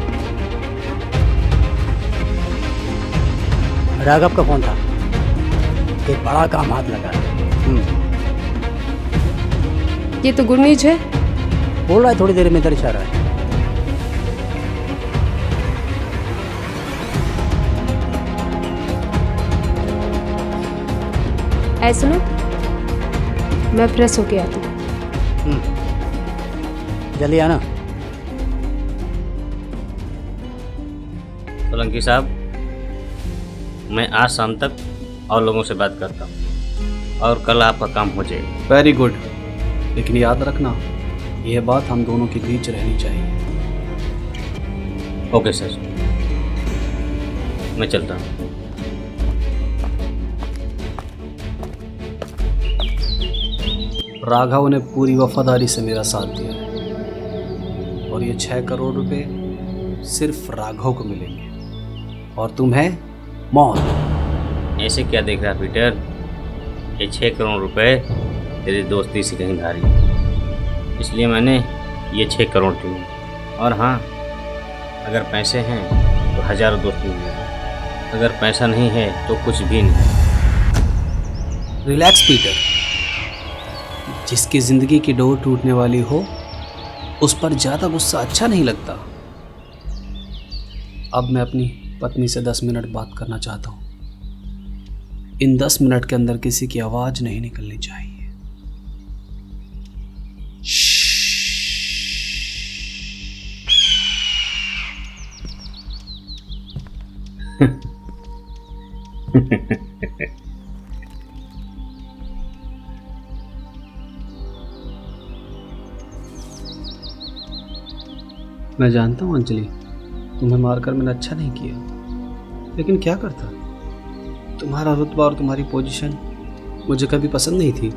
राघव का फोन था, एक बड़ा काम हाथ लगा है। ये तो गुड न्यूज है। बोल रहा है थोड़ी देर में इधर ही आ रहा है। ऐ सुनो, मैं फ्रेश होके आती हूँ। जल्दी आना। सोलंकी साहब, मैं आज शाम तक और लोगों से बात करता हूँ और कल आपका काम हो जाएगा। वेरी गुड, लेकिन याद रखना, यह बात हम दोनों के बीच रहनी चाहिए। ओके सर, मैं चलता हूँ। राघव ने पूरी वफादारी से मेरा साथ दिया है और ये 6 करोड़ रुपए सिर्फ राघव को मिलेंगे और तुम्हें मौत। ऐसे क्या देख रहा पीटर? ये 6 करोड़ रुपए तेरी दोस्ती से कहीं भारी है, इसलिए मैंने ये 6 करोड़ दिए। और हाँ, अगर पैसे हैं तो हजारों दोस्त मिलेंगे, अगर पैसा नहीं है तो कुछ भी नहीं। रिलैक्स पीटर, जिसकी जिंदगी की डोर टूटने वाली हो उस पर ज्यादा गुस्सा अच्छा नहीं लगता। अब मैं अपनी पत्नी से 10 मिनट बात करना चाहता हूँ। इन 10 मिनट के अंदर किसी की आवाज नहीं निकलनी चाहिए। मैं जानता हूँ अंजलि, तुम्हें मारकर मैंने अच्छा नहीं किया, लेकिन क्या करता। तुम्हारा रुतबा और तुम्हारी पोजीशन मुझे कभी पसंद नहीं थी।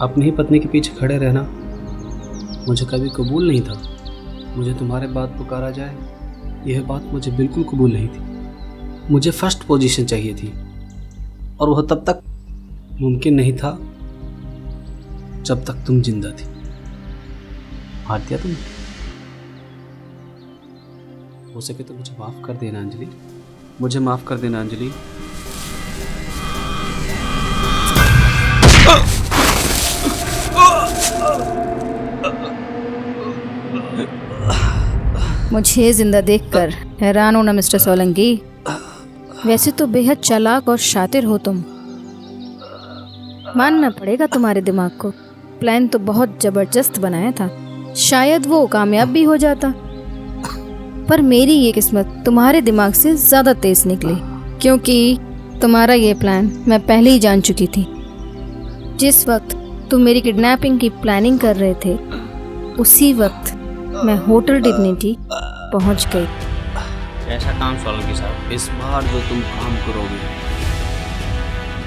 अपनी ही पत्नी के पीछे खड़े रहना मुझे कभी कबूल नहीं था। मुझे तुम्हारे बाद पुकारा जाए, यह बात मुझे बिल्कुल कबूल नहीं थी। मुझे फर्स्ट पोजीशन चाहिए थी और वह तब तक मुमकिन नहीं था जब तक तुम जिंदा थी। हार दिया तुमने। हो सके तो मुझे माफ़ कर देना अंजलि, मुझे माफ़ कर देना अंजलि। मुझे जिंदा देखकर हैरान हो ना मिस्टर सोलंकी। वैसे तो बेहद चालाक और शातिर हो तुम, मानना पड़ेगा तुम्हारे दिमाग को। प्लान तो बहुत जबरदस्त बनाया था, शायद वो कामयाब भी हो जाता, पर मेरी ये किस्मत तुम्हारे दिमाग से ज़्यादा तेज निकली, क्योंकि तुम्हारा ये प्लान मैं पहले ही जान चुकी थी। जिस वक्त तुम मेरी किडनैपिंग की प्लानिंग कर रहे थे, उसी वक्त मैं होटल डिग्निटी पहुंच गई। ऐसा काम सोलंकी साहब, इस बार जो तुम काम करोगे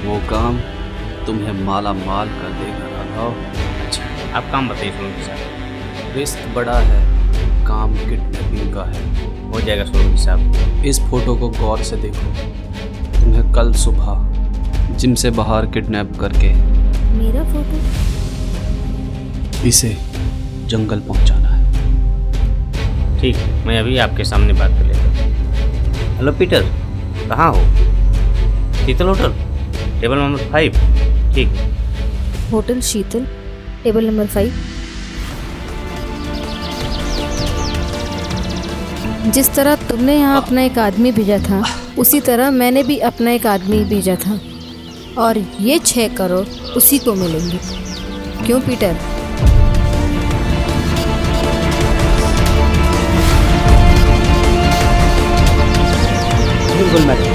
वो काम तुम्हें माला माल कर देगा राघव। अच्छा, आप काम बताइए सोलंकी साहब। रिस्क बड़ा है, काम किडनैपिंग का है। हो जाएगा सोलंकी साहब। इस फोटो को गौर से देखो। तुम्हें कल सुबह जिनसे बाहर किडनैप करके मेरा फोटो? इसे जंगल पहुंचाना है। ठीक, मैं अभी आपके सामने बात कर लेता हूँ। हेलो पीटर, कहाँ हो? शीतल होटल, टेबल नंबर 5। ठीक। होटल शीतल, टेबल नंबर 5। जिस तरह तुमने यहाँ अपना एक आदमी भेजा था, उसी तरह मैंने भी अपना एक आदमी भेजा था, और ये 6 करोड़ उसी को मिलेंगे। क्यों पीटर? बिल्कुल मैडम,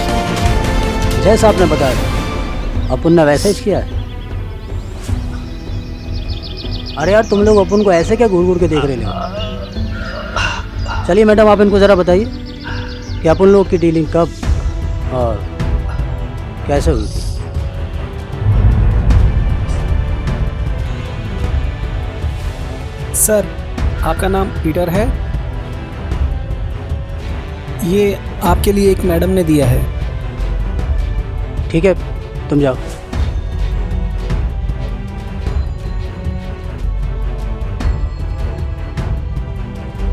जैसा आपने बताया अपुन ने वैसे ही किया है। अरे यार, तुम लोग अपुन को ऐसे क्या घूर घूर के देख रहे हो? चलिए मैडम, आप इनको ज़रा बताइए कि अपन लोग की डीलिंग कब और कैसे हुई थी। सर, आपका नाम पीटर है? ये आपके लिए एक मैडम ने दिया है। ठीक है, तुम जाओ।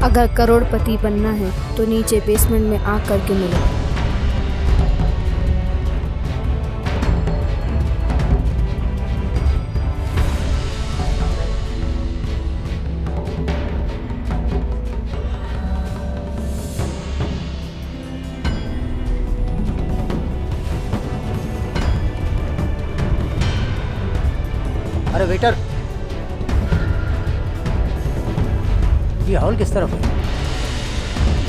अगर करोड़पति बनना है तो नीचे बेसमेंट में आग करके मिलो। अरे वेटर, ये हॉल किस तरफ है?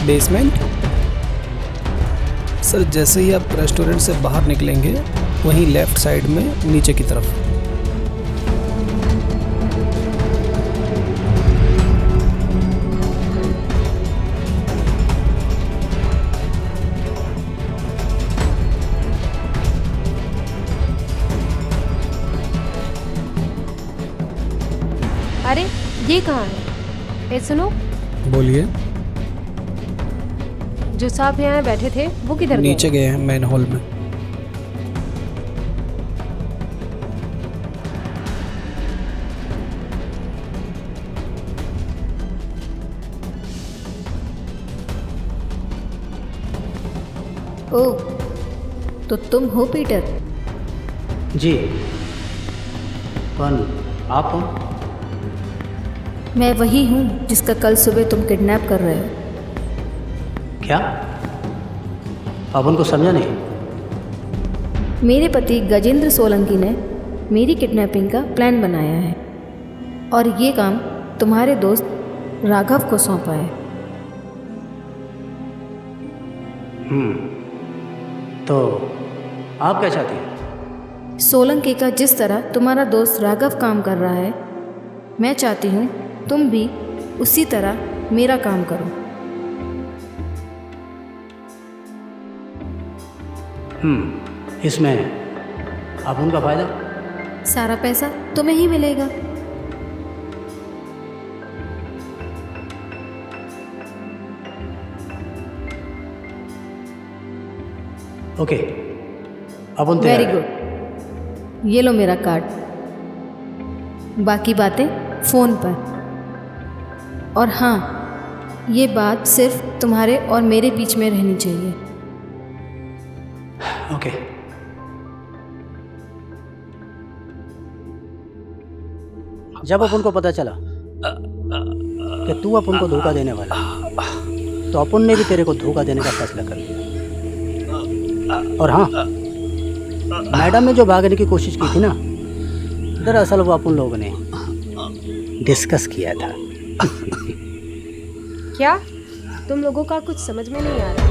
बेसमेंट? सर, जैसे ही आप रेस्टोरेंट से बाहर निकलेंगे वहीं लेफ्ट साइड में नीचे की तरफ। अरे ये कहाँ है? ए सुनो, बोलिए। जो साहब यहाँ बैठे थे वो किधर गए? नीचे गए हैं मेन हॉल में। ओह, तो तुम हो पीटर? जी, कौन आप हो? मैं वही हूँ जिसका कल सुबह तुम किडनैप कर रहे हो। क्या? अपन को समझा नहीं। मेरे पति गजेंद्र सोलंकी ने मेरी किडनैपिंग का प्लान बनाया है और ये काम तुम्हारे दोस्त राघव को सौंपा है। तो आप क्या चाहती हैं? सोलंकी का जिस तरह तुम्हारा दोस्त राघव काम कर रहा है, मैं चाहती हूँ तुम भी उसी तरह मेरा काम करो। इसमें आप उनका फायदा? सारा पैसा तुम्हें ही मिलेगा। ओके, अपन वेरी गुड, ये लो मेरा कार्ड। बाकी बातें फ़ोन पर। और हाँ, ये बात सिर्फ तुम्हारे और मेरे बीच में रहनी चाहिए। ओके। जब अपन को पता चला कि तू अपन को धोखा देने वाला है, तो अपन ने भी तेरे को धोखा देने का फैसला कर लिया। और हाँ, मैडम ने जो भागने की कोशिश की थी ना, दरअसल वो अपन लोगों ने डिस्कस किया था। क्या? तुम लोगों का कुछ समझ में नहीं आ रहा।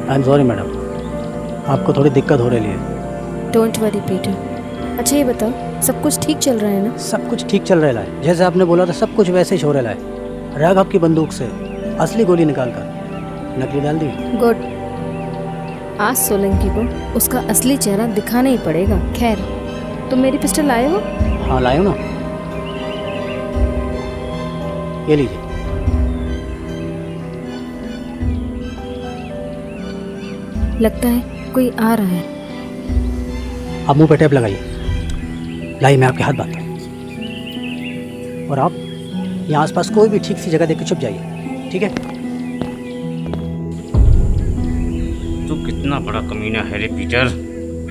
आई एम सॉरी मैडम, आपको थोड़ी दिक्कत हो रही है। Don't worry Peter. अच्छा ये बताओ, सब कुछ ठीक चल रहा है ना? सब कुछ ठीक चल रहा है, जैसे आपने बोला था सब कुछ वैसे ही हो रहा है। राघव की बंदूक से असली गोली निकालकर नकली डाल दी। गुड। आज सोलंकी को उसका असली चेहरा दिखाना ही पड़ेगा। खैर, तुम मेरी पिस्टल लाए हो? हाँ लाए हो ना। ये लीजिए। लगता है कोई आ रहा है। आप मुंह पे टेप लगाइए। लाइए मैं आपके हाथ बांधता हूँ। और आप यहाँ आसपास कोई भी ठीक सी जगह देख के छुप जाइए, ठीक है? तू कितना बड़ा कमीना है रे पीटर।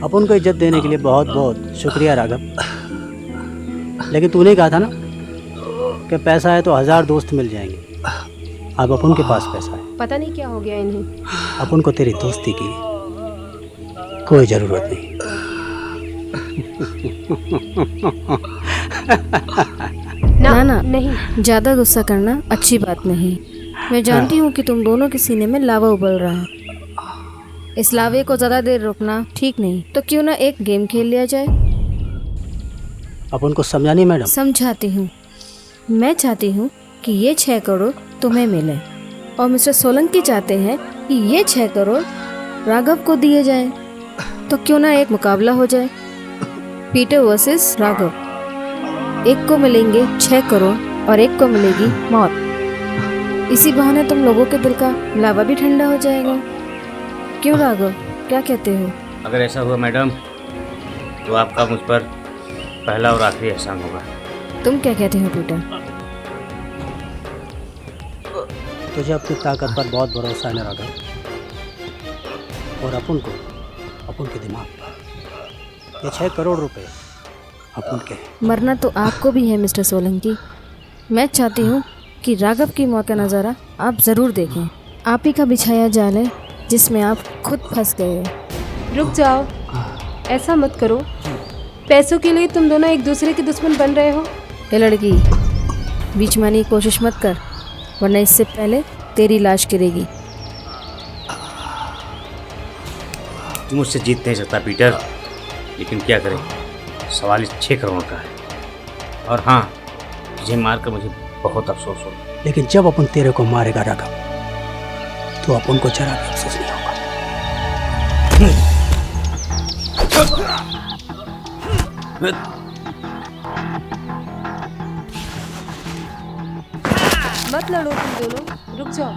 अपन को इज्जत देने के लिए बहुत बहुत शुक्रिया राघव, लेकिन तूने कहा था ना कि पैसा है तो 1000 दोस्त मिल जाएंगे। अब अपन के पास पैसा है, पता नहीं क्या हो गया इन्हें। अपन को तेरी दोस्ती की कोई ज़रूरत नहीं। ना नहीं। ज़्यादा गुस्सा करना अच्छी बात नहीं। मैं जानती हूँ कि तुम दोनों के सीने में लावा उबल रहा है। इस लावे को ज़्यादा देर रोकना ठीक नहीं, तो क्यों ना एक गेम खेल लिया जाए। अपन को समझानी मैडम। समझाती हूँ। मैं चाहती हूँ कि ये 6 करोड़ तुम्हें मिले और मिस्टर सोलंकी चाहते हैं कि ये 6 करोड़ राघव को दिए जाए। तो क्यों ना एक मुकाबला हो जाए, पीटर वर्सेस राघव। एक को मिलेंगे 6 करोड़ और एक को मिलेगी मौत। इसी बहाने तुम लोगों के दिल का लावा भी ठंडा हो जाएगा। क्यों राघव, क्या कहते हो? अगर ऐसा हुआ मैडम तो आपका मुझ पर पहला और आखिरी एहसान होगा। तुम क्या कहते हो पीटर? तुझे अपनी ताकत पर बहुत भरोसा है ना राघव, और अपन के दिमाग पर। ये 6 करोड़ रुपए अपन के। मरना तो आपको भी है मिस्टर सोलंकी। मैं चाहती हूँ कि राघव की मौत का नज़ारा आप ज़रूर देखें। आप ही का बिछाया जाल है जिसमें आप खुद फंस गए हैं। रुक जाओ, ऐसा मत करो। पैसों के लिए तुम दोनों एक दूसरे के दुश्मन बन रहे हो। ये लड़की, बीच में आने की कोशिश मत कर, वरना इससे पहले तेरी लाश गिरेगी। तू मुझसे जीत नहीं सकता पीटर, लेकिन क्या करें, सवाल इस 6 करोड़ का है। और हाँ, तुझे मार कर मुझे बहुत अफसोस हो। लेकिन जब अपन तेरे को मारेगा राघव, तो अपन को जरा भी अफसोस नहीं होगा। मत लड़ो तुम दोनों, रुक जाओ।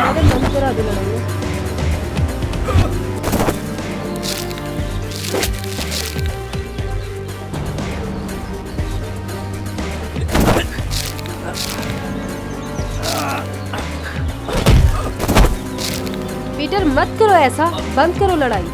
मैडम बंद करा दो लड़ाई। पीटर मत करो ऐसा, बंद करो लड़ाई।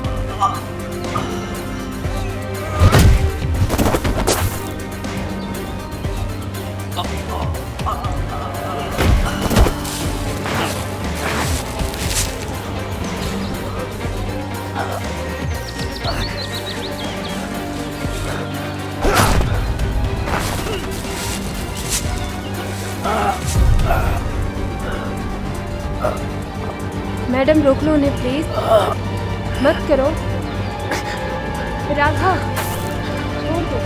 मैडम रोक लो उन्हें प्लीज, मत करो। राघव छोड़ दो।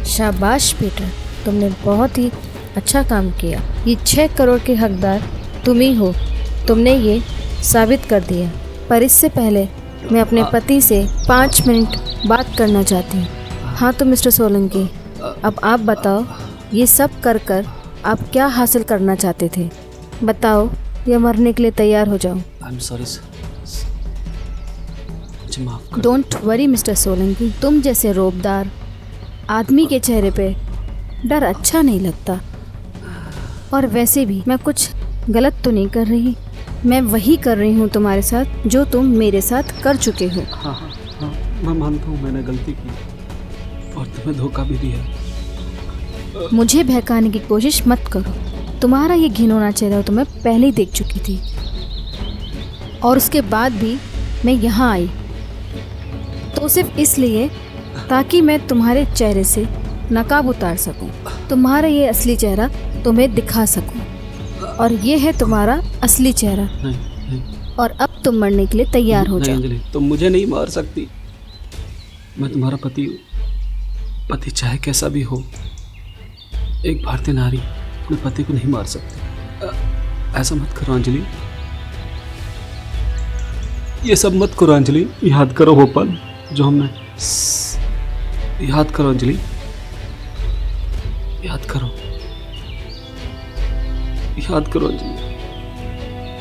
शाबाश पीटर, तुमने बहुत ही अच्छा काम किया। ये 6 करोड़ के हकदार तुम ही हो। तुमने ये साबित कर दिया। पर इससे पहले मैं अपने पति से 5 मिनट बात करना चाहती हूँ। हाँ तो मिस्टर सोलंकी, अब आप बताओ, ये सब कर कर आप क्या हासिल करना चाहते थे? बताओ या मरने के लिए तैयार हो जाओ। I'm sorry, sir. मुझे माफ कर। डोंट वरी मिस्टर सोलंकी, तुम जैसे रोबदार आदमी के चेहरे पे डर अच्छा नहीं लगता। और वैसे भी मैं कुछ गलत तो नहीं कर रही। मैं वही कर रही हूँ तुम्हारे साथ जो तुम मेरे साथ कर चुके हो। हाँ हाँ हाँ, मैं मानता हूँ मैंने गलती की और तुम्हें धोखा भी दिया। मुझे बहकाने की कोशिश मत करो। तुम्हारा ये घिनौना चेहरा तो मैं पहले ही देख चुकी थी, और उसके बाद भी मैं यहाँ आई तो सिर्फ इसलिए ताकि मैं तुम्हारे चेहरे से नकाब उतार सकूं, तुम्हारा ये असली चेहरा तुम्हें दिखा सकूं। और ये है तुम्हारा असली चेहरा। नहीं, और अब तुम मरने के लिए तैयार हो नहीं जाओ। अंजलि, तुम मुझे नहीं मार सकती। मैं तुम्हारा पति हूँ। पति चाहे कैसा भी हो, एक भारतीय नारी अपने पति को नहीं मार सकती। ऐसा मत करो अंजलि, ये सब मत करो अंजलि। याद करो वो पल जो हमने, याद करो अंजलि, याद करो, याद करो अंजलि,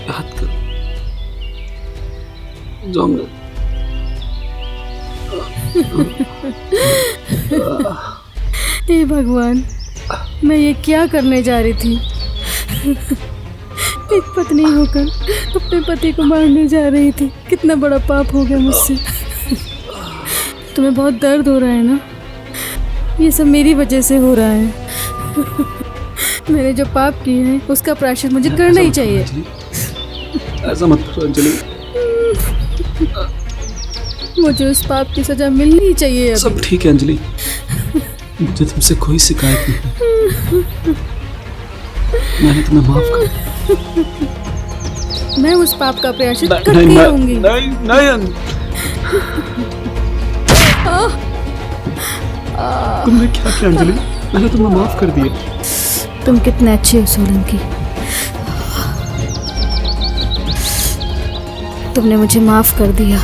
याद करो जो हमने। हे भगवान, मैं ये क्या करने जा रही थी? एक पत्नी होकर अपने पति को मारने जा रही थी। कितना बड़ा पाप हो गया मुझसे। तुम्हें बहुत दर्द हो रहा है ना? ये सब मेरी वजह से हो रहा है। मैंने जो पाप किए हैं उसका प्रायश्चित मुझे करना ही चाहिए। ऐसा मत करो अंजलि। मुझे उस पाप की सजा मिलनी ही चाहिए अभी। सब ठीक है अंजलि, मुझे तुमसे कोई शिकायत नहीं। मैंने तुम्हें माफ कर। मैं उस पाप का प्रायश्चित करती रहूंगी। नहीं नहीं, तुमने क्या किया अंजलि? मैंने तुम्हें माफ कर दिया। तुम कितने अच्छे हो सोलंकी। तुमने मुझे माफ कर दिया।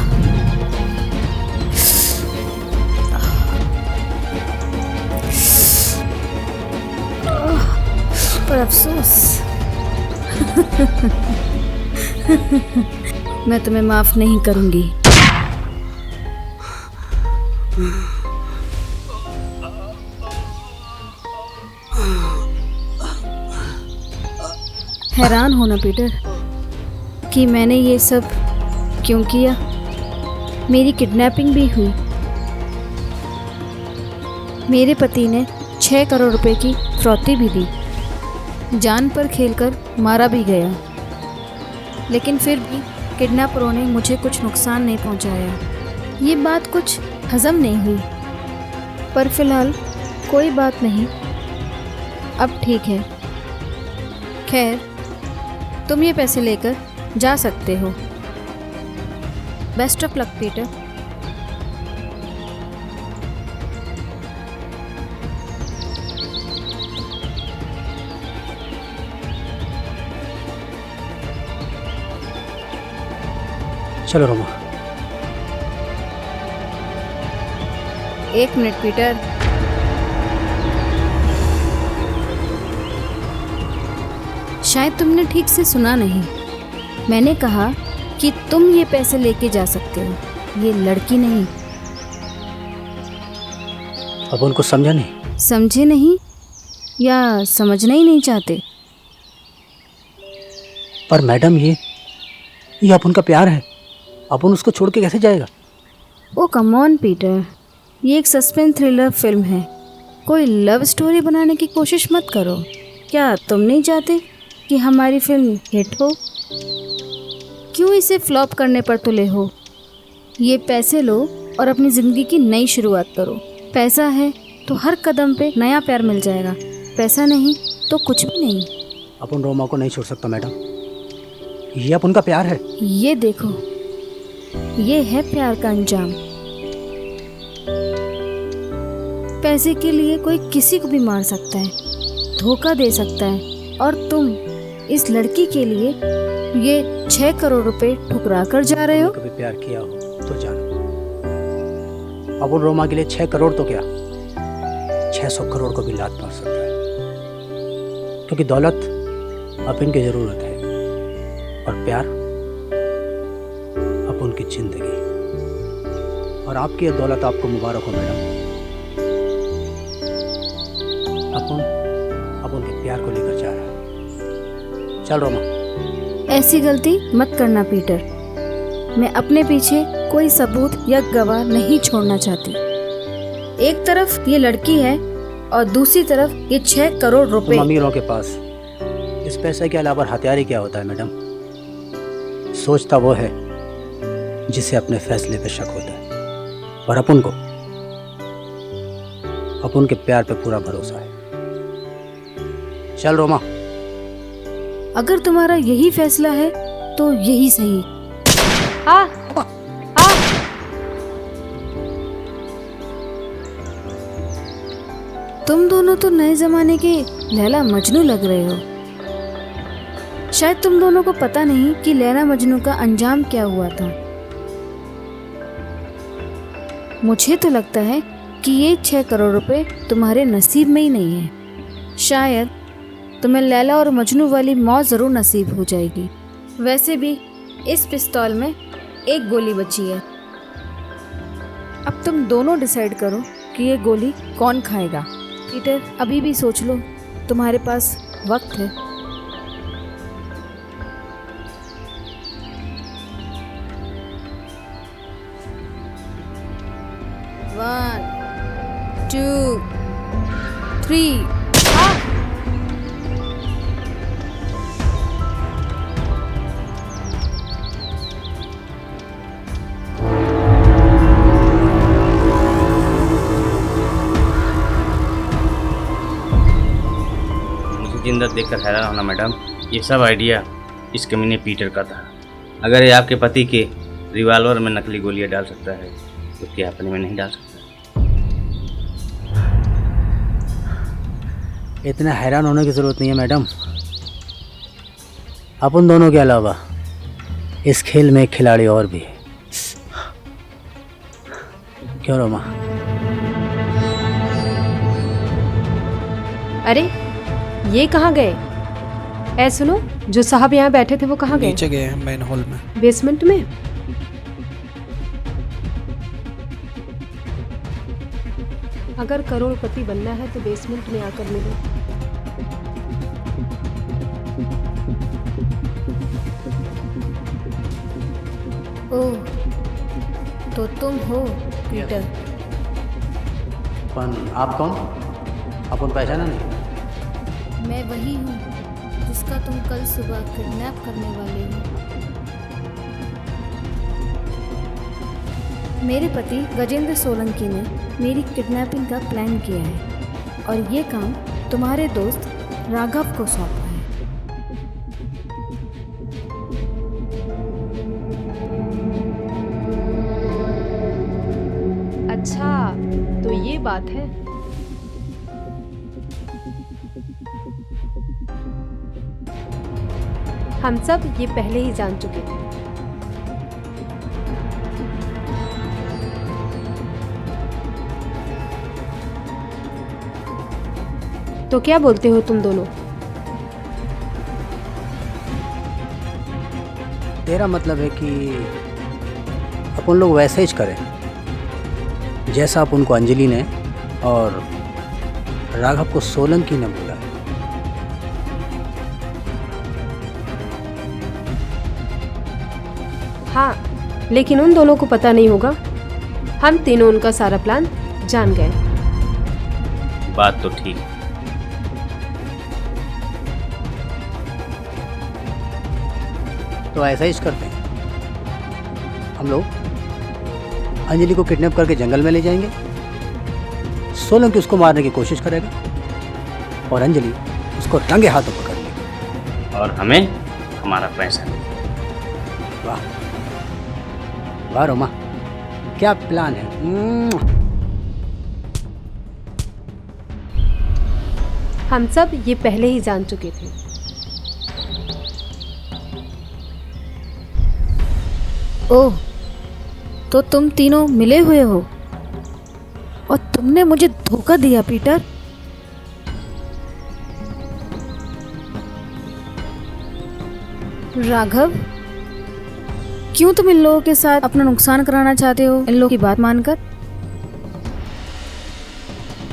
पर अफसोस मैं तुम्हें माफ नहीं करूंगी। हैरान हो ना पीटर कि मैंने ये सब क्यों किया। मेरी किडनैपिंग भी हुई। मेरे पति ने 6 करोड़ रुपए की फिरौती भी दी। जान पर खेलकर मारा भी गया, लेकिन फिर भी किडनैपरों ने मुझे कुछ नुकसान नहीं पहुंचाया। ये बात कुछ हजम नहीं हुई, पर फिलहाल कोई बात नहीं, अब ठीक है। खैर, तुम ये पैसे लेकर जा सकते हो। Best of luck Peter. चलो रोमा। 1 minute Peter. शायद तुमने ठीक से सुना नहीं। मैंने कहा कि तुम ये पैसे लेके जा सकते हो, ये लड़की नहीं। अब उनको समझा नहीं? समझे नहीं या समझना ही नहीं चाहते? पर मैडम ये अपन का प्यार है, अपन उसको छोड़ के कैसे जाएगा? ओ कम ऑन पीटर, ये एक सस्पेंस थ्रिलर फिल्म है। कोई लव स्टोरी बनाने की कोशिश मत करो। क्या तुम नहीं चाहते कि हमारी फिल्म हिट हो? क्यों इसे फ्लॉप करने पर तुले हो? ये पैसे लो और अपनी ज़िंदगी की नई शुरुआत करो। पैसा है तो हर कदम पे नया प्यार मिल जाएगा, पैसा नहीं तो कुछ भी नहीं। अपन रोमा को नहीं छोड़ सकता मैडम, ये अपन का प्यार है। ये देखो, ये है प्यार का अंजाम। पैसे के लिए कोई किसी को भी मार सकता है, धोखा दे सकता है, और तुम इस लड़की के लिए ये 6 करोड़ रुपए ठुकरा कर जा रहे हो। कभी प्यार किया हो तो जानो, अपन रोमा के लिए 6 करोड़ तो क्या 600 करोड़ को भी लात मार सकता है, क्योंकि दौलत अपन की जरूरत है और प्यार अपन की जिंदगी। और आपकी ये दौलत आपको मुबारक हो मैडम। अपन के प्यार को लेकर जा रहा है। चल रोमा। ऐसी गलती मत करना पीटर। मैं अपने पीछे कोई सबूत या गवाह नहीं छोड़ना चाहती। एक तरफ ये लड़की है और दूसरी तरफ ये 6 करोड़ रुपए। अमीरों के पास इस पैसे के अलावा हथियार ही क्या होता है मैडम? सोचता वो है जिसे अपने फैसले पे शक होता है, और अपन के प्यार पे पूरा भरोसा है। चल रोमा। अगर तुम्हारा यही फैसला है तो यही सही। तुम दोनों तो नए जमाने के लैला मजनू लग रहे हो। शायद तुम दोनों को पता नहीं कि लैला मजनू का अंजाम क्या हुआ था। मुझे तो लगता है कि ये 6 करोड़ रुपए तुम्हारे नसीब में ही नहीं है। शायद तुम्हें लैला और मजनू वाली मौत ज़रूर नसीब हो जाएगी। वैसे भी इस पिस्तौल में 1 गोली बची है। अब तुम दोनों डिसाइड करो कि ये गोली कौन खाएगा। पीटर, अभी भी सोच लो, तुम्हारे पास वक्त है। One, 2, 3। जिंदा देखकर हैरान होना मैडम, ये सब आइडिया इस कमीने पीटर का था। अगर ये आपके पति के रिवॉल्वर में नकली गोलियां डाल सकता है तो क्या अपने में नहीं डाल सकता? इतना हैरान होने की ज़रूरत नहीं है मैडम। अपन दोनों के अलावा इस खेल में एक खिलाड़ी और भी है। क्यों रोमा? अरे ये कहाँ गए? ऐ सुनो, जो साहब यहाँ बैठे थे वो कहाँ गए? नीचे गए हैं मेन हॉल में। बेसमेंट में? अगर करोड़पति बनना है तो बेसमेंट में आकर मिलो। ओह, तो तुम हो पीटर। अपन आप कौन? अपन पहचाना नहीं? मैं वही हूँ जिसका तुम कल सुबह किडनैप करने वाले हो। मेरे पति गजेंद्र सोलंकी ने मेरी किडनैपिंग का प्लान किया है और ये काम तुम्हारे दोस्त राघव को सौंपा है। अच्छा, तो ये बात है। हम सब ये पहले ही जान चुके थे। तो क्या बोलते हो तुम दोनों? तेरा मतलब है कि अपन लोग वैसे ही करें जैसा अपन को अंजलि ने और राघव को सोलंकी ने बोला। हाँ, लेकिन उन दोनों को पता नहीं होगा। हम तीनों उनका सारा प्लान जान गए। बात तो ठीक है। तो ऐसा ही करते हैं, हम लोग अंजलि को किडनैप करके जंगल में ले जाएंगे। सोलंकी उसको मारने की कोशिश करेगा और अंजलि उसको रंगे हाथों पकड़ लेगी और हमें हमारा पैसा मिलेगा। वाह वाह रोमा, क्या प्लान है। हम सब ये पहले ही जान चुके थे। ओह, तो तुम तीनों मिले हुए हो और तुमने मुझे धोखा दिया पीटर। राघव, क्यों तुम इन लोगों के साथ अपना नुकसान कराना चाहते हो इन लोगों की बात मानकर?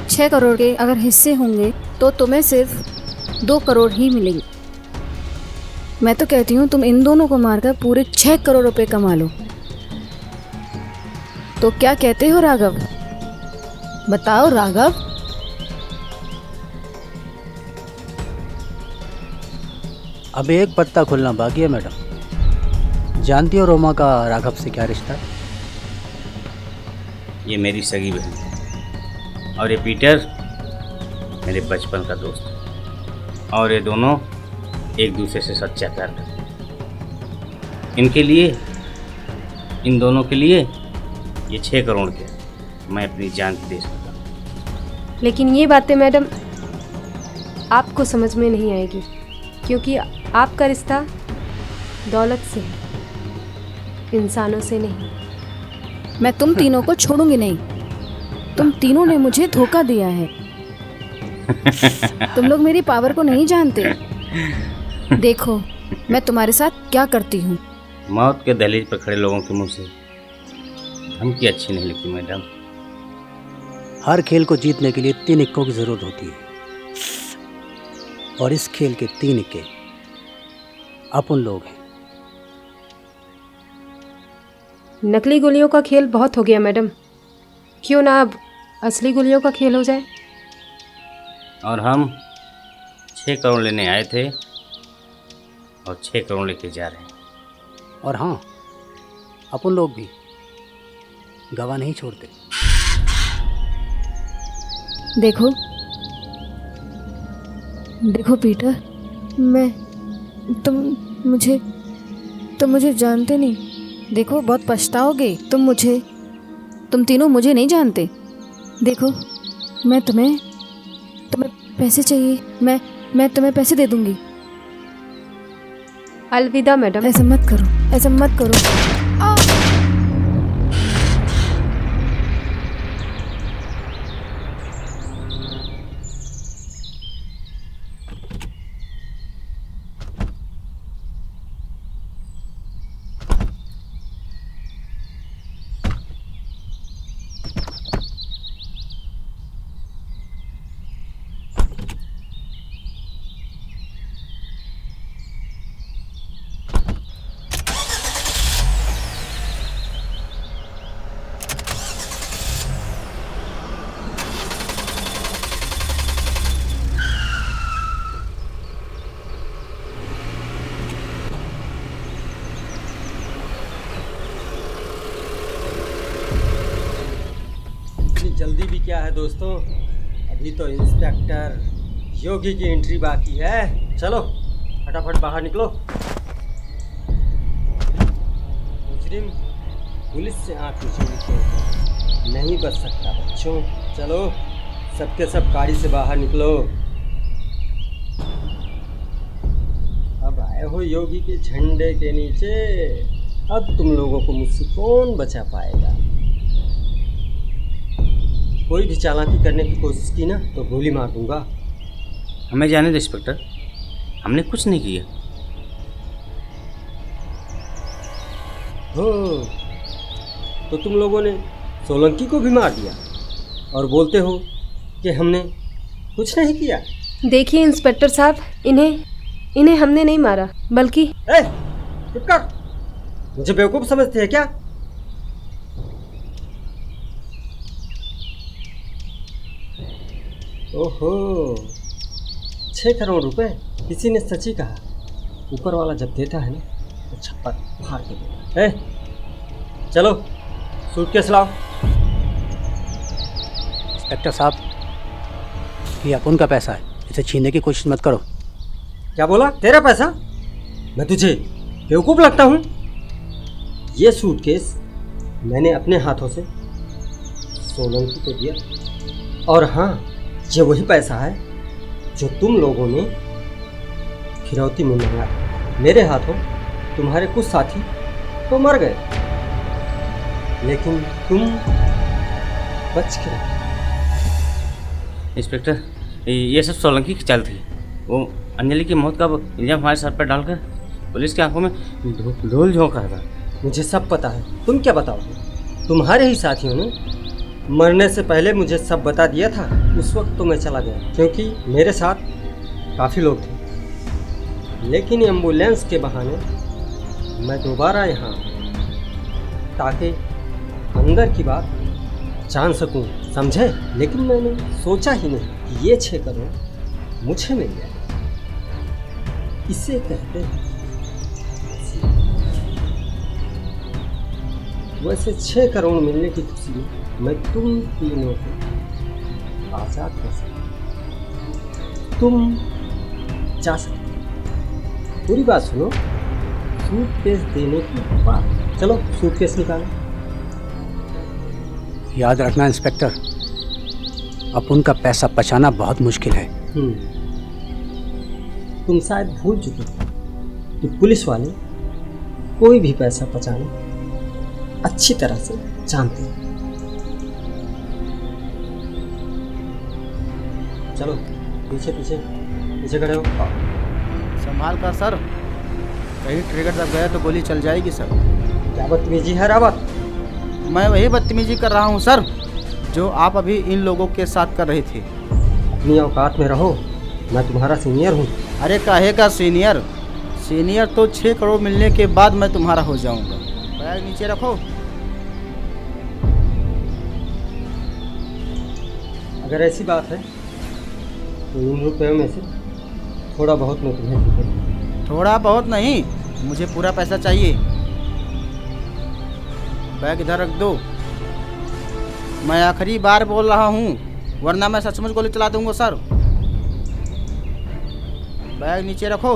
6 करोड़ के अगर हिस्से होंगे तो तुम्हें सिर्फ 2 करोड़ ही मिलेंगे। मैं तो कहती हूँ तुम इन दोनों को मारकर पूरे 6 करोड़ रुपए कमा लो। तो क्या कहते हो राघव? बताओ राघव। अब एक पत्ता खुलना बाकी है मैडम। जानती हो रोमा का राघव से क्या रिश्ता है? ये मेरी सगी बहन है और ये पीटर मेरे बचपन का दोस्त है और ये दोनों एक दूसरे से सच्चा प्यार करते हैं। इनके लिए, इन दोनों के लिए ये 6 करोड़ के मैं अपनी जान दे सकता हूँ। लेकिन ये बातें मैडम आपको समझ में नहीं आएगी, क्योंकि आपका रिश्ता दौलत से है, इंसानों से नहीं। मैं तुम तीनों को छोड़ूंगी नहीं। तुम तीनों ने मुझे धोखा दिया है। तुम लोग मेरी पावर को नहीं जानते। देखो मैं तुम्हारे साथ क्या करती हूँ। मौत के दहलीज पर खड़े लोगों के मुंह से धमकी अच्छी नहीं लगती मैडम। हर खेल को जीतने के लिए 3 इक्कों की जरूरत होती है और इस खेल के 3 इक्के अपन लोग हैं। नकली गोलियों का खेल बहुत हो गया मैडम, क्यों ना अब असली गोलियों का खेल हो जाए। और हम 6 करोड़ लेने आए थे और 6 करोड़ लेके जा रहे हैं। और हाँ, अपन लोग भी गवाह नहीं छोड़ते। देखो देखो पीटर, तुम मुझे जानते नहीं। देखो बहुत पछताओगे। तुम तीनों मुझे नहीं जानते। देखो मैं तुम्हें पैसे चाहिए, मैं तुम्हें पैसे दे दूंगी। अलविदा मैडम। ऐसा मत करो, ऐसा मत करो। इतनी जल्दी भी क्या है दोस्तों, अभी तो इंस्पेक्टर योगी की एंट्री बाकी है। चलो फटाफट बाहर निकलो। मुजरिम पुलिस से आंख मिचोड़ के नहीं बच सकता बच्चों। चलो सबके सब गाड़ी से बाहर निकलो। अब आए हो योगी के झंडे के नीचे, अब तुम लोगों को मुझसे कौन बचा पाएगा। कोई भी चालाकी करने की कोशिश की ना तो गोली मार दूंगा। हमें जाने दो इंस्पेक्टर, हमने कुछ नहीं किया। हो तो तुम लोगों ने सोलंकी को भी मार दिया और बोलते हो कि हमने कुछ नहीं किया। देखिए इंस्पेक्टर साहब, इन्हें हमने नहीं मारा, बल्कि चुप कर, मुझे बेवकूफ समझते हैं क्या? ओहो, 6 करोड़ रुपए किसी ने सच ही कहा। ऊपर वाला जब देता है ना तो छप्पर फाड़ के देता है। चलो सूटकेस लाओ। इंस्पेक्टर साहब, ये अपुन का पैसा है, इसे छीनने की कोशिश मत करो। क्या बोला? तेरा पैसा? मैं तुझे बेवकूफ लगता हूँ? ये सूटकेस मैंने अपने हाथों से सोलंकी को दिया, और हाँ, ये वही पैसा है जो तुम लोगों ने फिरौती में मंगाया। मेरे हाथों तुम्हारे कुछ साथी तो मर गए, लेकिन तुम बच के रहे। इंस्पेक्टर, ये सब सोलंकी की चाल थी। वो अंजलि की मौत का इल्जाम हमारे सर पर डालकर पुलिस की आंखों में धूल झोंक रहा था। मुझे सब पता है, तुम क्या बताओगे? तुम्हारे ही साथियों ने मरने से पहले मुझे सब बता दिया था। उस वक्त तो मैं चला गया, क्योंकि मेरे साथ काफ़ी लोग थे। लेकिन एम्बुलेंस के बहाने मैं दोबारा यहाँ ताकि अंदर की बात जान सकूं, समझे? लेकिन मैंने सोचा ही नहीं कि ये 6 करोड़ मुझे मिल गया। इसे कहते हैं वैसे 6 करोड़ मिलने की खुशी में मैं तुम तीनों को आज़ाद कर सकता। तुम जा सकते। पूरी बात सुनो, सूटकेस देने की बात। चलो सूटकेस निकालो। याद रखना इंस्पेक्टर, अपुन का पैसा बचाना बहुत मुश्किल है। तुम शायद भूल चुके हो कि पुलिस वाले कोई भी पैसा बचाना अच्छी तरह से जानते हैं। चलो पीछे पीछे पीछे खड़े हो। संभाल कर सर, कहीं ट्रिगर दब गया तो गोली चल जाएगी सर। क्या बदतमीजी है रावत? मैं वही बदतमीजी कर रहा हूँ सर जो आप अभी इन लोगों के साथ कर रहे थे। अपनी औकात में रहो, मैं तुम्हारा सीनियर हूँ। अरे काहे का सीनियर? सीनियर तो 6 करोड़ मिलने के बाद मैं तुम्हारा हो जाऊंगा। बैग नीचे रखो। अगर ऐसी बात है तो इन रुपयों में से थोड़ा बहुत मैं तुम्हें दे दूँगा। थोड़ा बहुत नहीं, मुझे पूरा पैसा चाहिए। बैग इधर रख दो। मैं आखिरी बार बोल रहा हूँ, वरना मैं सचमुच गोली चला दूंगा सर। बैग नीचे रखो।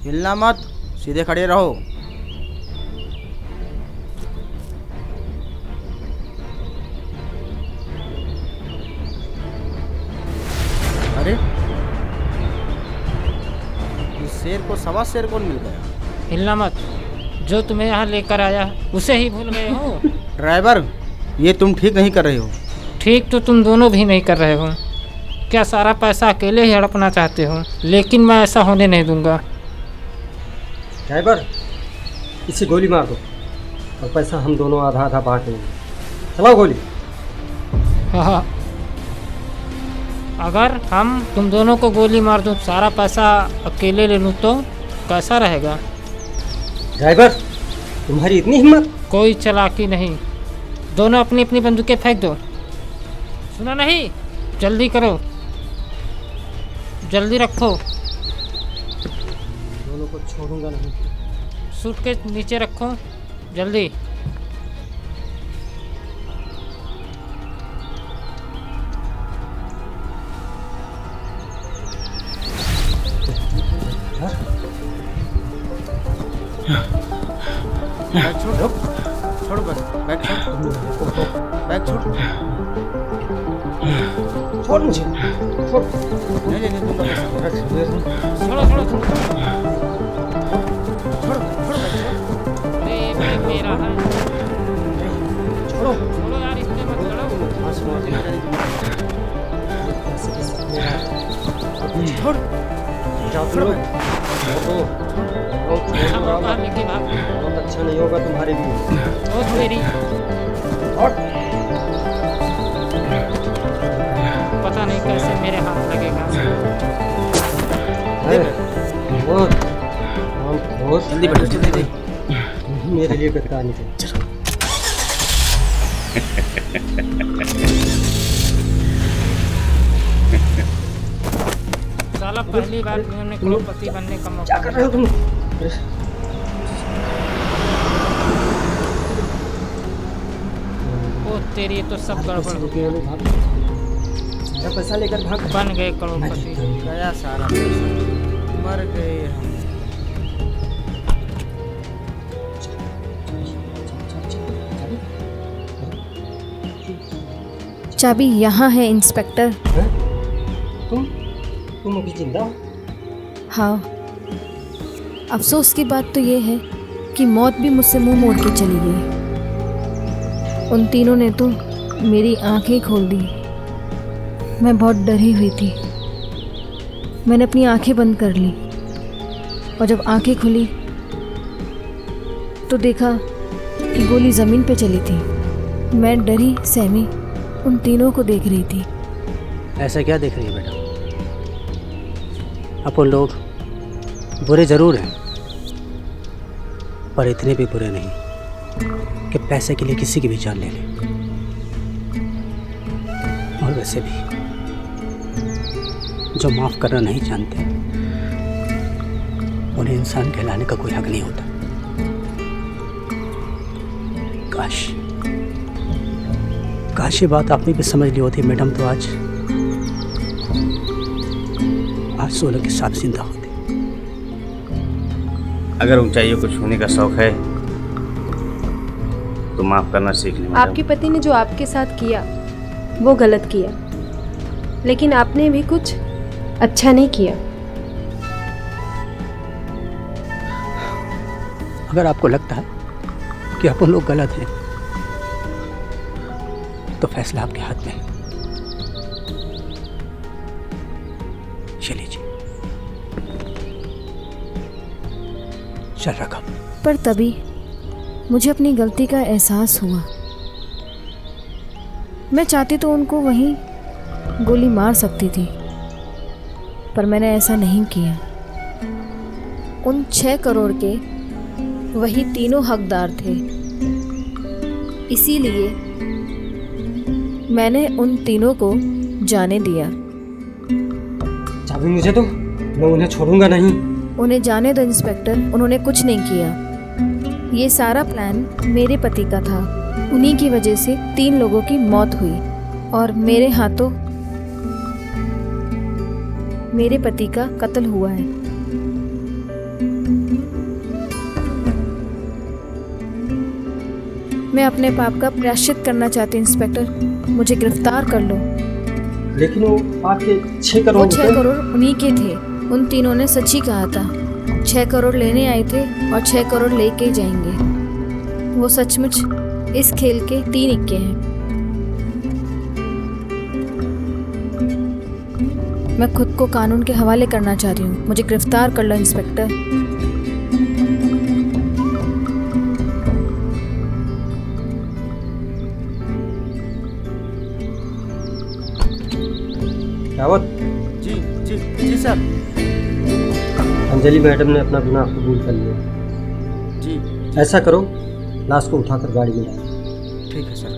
हिलना मत, सीधे खड़े रहो। शेर को सवा शेर कौन मिल गया? हिलना मत, जो तुम्हें यहाँ लेकर आया उसे ही भूल गए हो। ड्राइवर, ये तुम ठीक नहीं कर रहे हो। ठीक तो तुम दोनों भी नहीं कर रहे हो। क्या सारा पैसा अकेले ही हड़पना चाहते हो? लेकिन मैं ऐसा होने नहीं दूंगा। ड्राइवर, इसे गोली मार दो और पैसा हम दोनों आधा आधा बांट लेंगे। चलाओ गोली। हाँ, अगर हम तुम दोनों को गोली मार दूं, सारा पैसा अकेले ले लूं तो कैसा रहेगा? ड्राइवर, तुम्हारी इतनी हिम्मत? कोई चालाकी नहीं, दोनों अपनी अपनी बंदूकें फेंक दो। सुना नहीं? जल्दी करो, जल्दी रखो। दोनों को छोड़ूंगा नहीं। सूट के नीचे रखो, जल्दी। बैग छोड़, छोड़ बस, बैग छोड़, बैग छोड़, छोड़ मुझे, छोड़। नहीं दूंगा पैसा। छोड़ो छोड़ो छोड़ो, छोड़ बैग छोड़। अरे ये बैग मेरा है। छोड़ो छोड़ो यार, इसमें मत लड़ो। छोड़, जाओ तुम लोग। अच्छा मौका लेके भाग। बहुत अच्छा नहीं होगा तुम्हारे लिए। ओ तेरी, और पता नहीं कैसे मेरे हाथ लगेगा। बहुत जल्दी बैठो, जल्दी। मेरे लिए कतरानी थे। साला पहली बार उन्होंने करोड़पति बनने का मौका क्या कर रहे हो तुम? ओ तेरी, ये तो सब गड़बड़ हो गया। सारा पैसा लेकर भाग बन गए करोड़पति। गया सारा पैसा, मर गए हम। चाबी यहाँ है इंस्पेक्टर। तुम अभी जिंदा हो? हाँ, अफसोस की बात तो ये है कि मौत भी मुझसे मुंह मोड़ के चली गई। उन तीनों ने तो मेरी आंखें खोल दी। मैं बहुत डरी हुई थी। मैंने अपनी आंखें बंद कर ली और जब आंखें खुली तो देखा कि गोली ज़मीन पे चली थी। मैं डरी सहमी उन तीनों को देख रही थी। ऐसा क्या देख रही है बेटा? अपन लोग बुरे ज़रूर हैं, पर इतने भी बुरे नहीं कि पैसे के लिए किसी की भी जान ले लें। और वैसे भी जो माफ़ करना नहीं जानते उन्हें इंसान कहलाने का कोई हक नहीं होता। काश ये बात आपने भी समझ ली होती मैडम, तो आज 16 के साथ जिंदा होते। अगर ऊंचाइयों को छूने का शौक है तो माफ करना सीख लें मैडम। आपके पति ने जो आपके साथ किया वो गलत किया, लेकिन आपने भी कुछ अच्छा नहीं किया। अगर आपको लगता है कि अपन लोग गलत हैं तो फैसला आपके हाथ में है। चलिए जी, चल रखा। पर तभी मुझे अपनी गलती का एहसास हुआ। मैं चाहती तो उनको वहीं गोली मार सकती थी, पर मैंने ऐसा नहीं किया। उन 6 करोड़ के वही तीनों हकदार थे, इसीलिए मैंने उन तीनों को जाने दिया। चाबी मुझे दो, मैं उन्हें छोड़ूंगा नहीं। उन्हें जाने दो इंस्पेक्टर, उन्होंने कुछ नहीं किया। ये सारा प्लान मेरे पति का था। उन्हीं की वजह से 3 लोगों की मौत हुई और मेरे हाथों मेरे पति का कत्ल हुआ है। मैं अपने पाप का प्रायश्चित करना चाहती हूँ इंस्पेक्टर, मुझे गिरफ्तार कर लो। लेकिन वो आपके 6 करोड़ वो 6 करोड़ उन्हीं के थे। उन तीनों ने सच ही कहा था। 6 करोड़ लेने आए थे और 6 करोड़ लेके जाएंगे। वो सचमुच इस खेल के 3 इक्के हैं। मैं खुद को कानून के हवाले करना चाह रही हूँ। मुझे गिरफ्तार कर लो इंस्पेक्टर। रावत जी जी जी सर। अंजलि मैडम ने अपना गुनाह कबूल कर लिया। जी ऐसा करो, लाश को उठाकर गाड़ी में लाओ। ठीक है सर।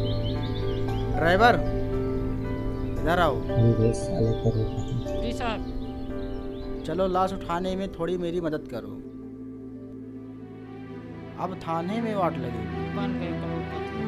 ड्राइवर इधर आओ। अरे साले करो। जी साहब। चलो लाश उठाने में थोड़ी मेरी मदद करो। अब थाने में वाट लगे। बन गए करोड़पति।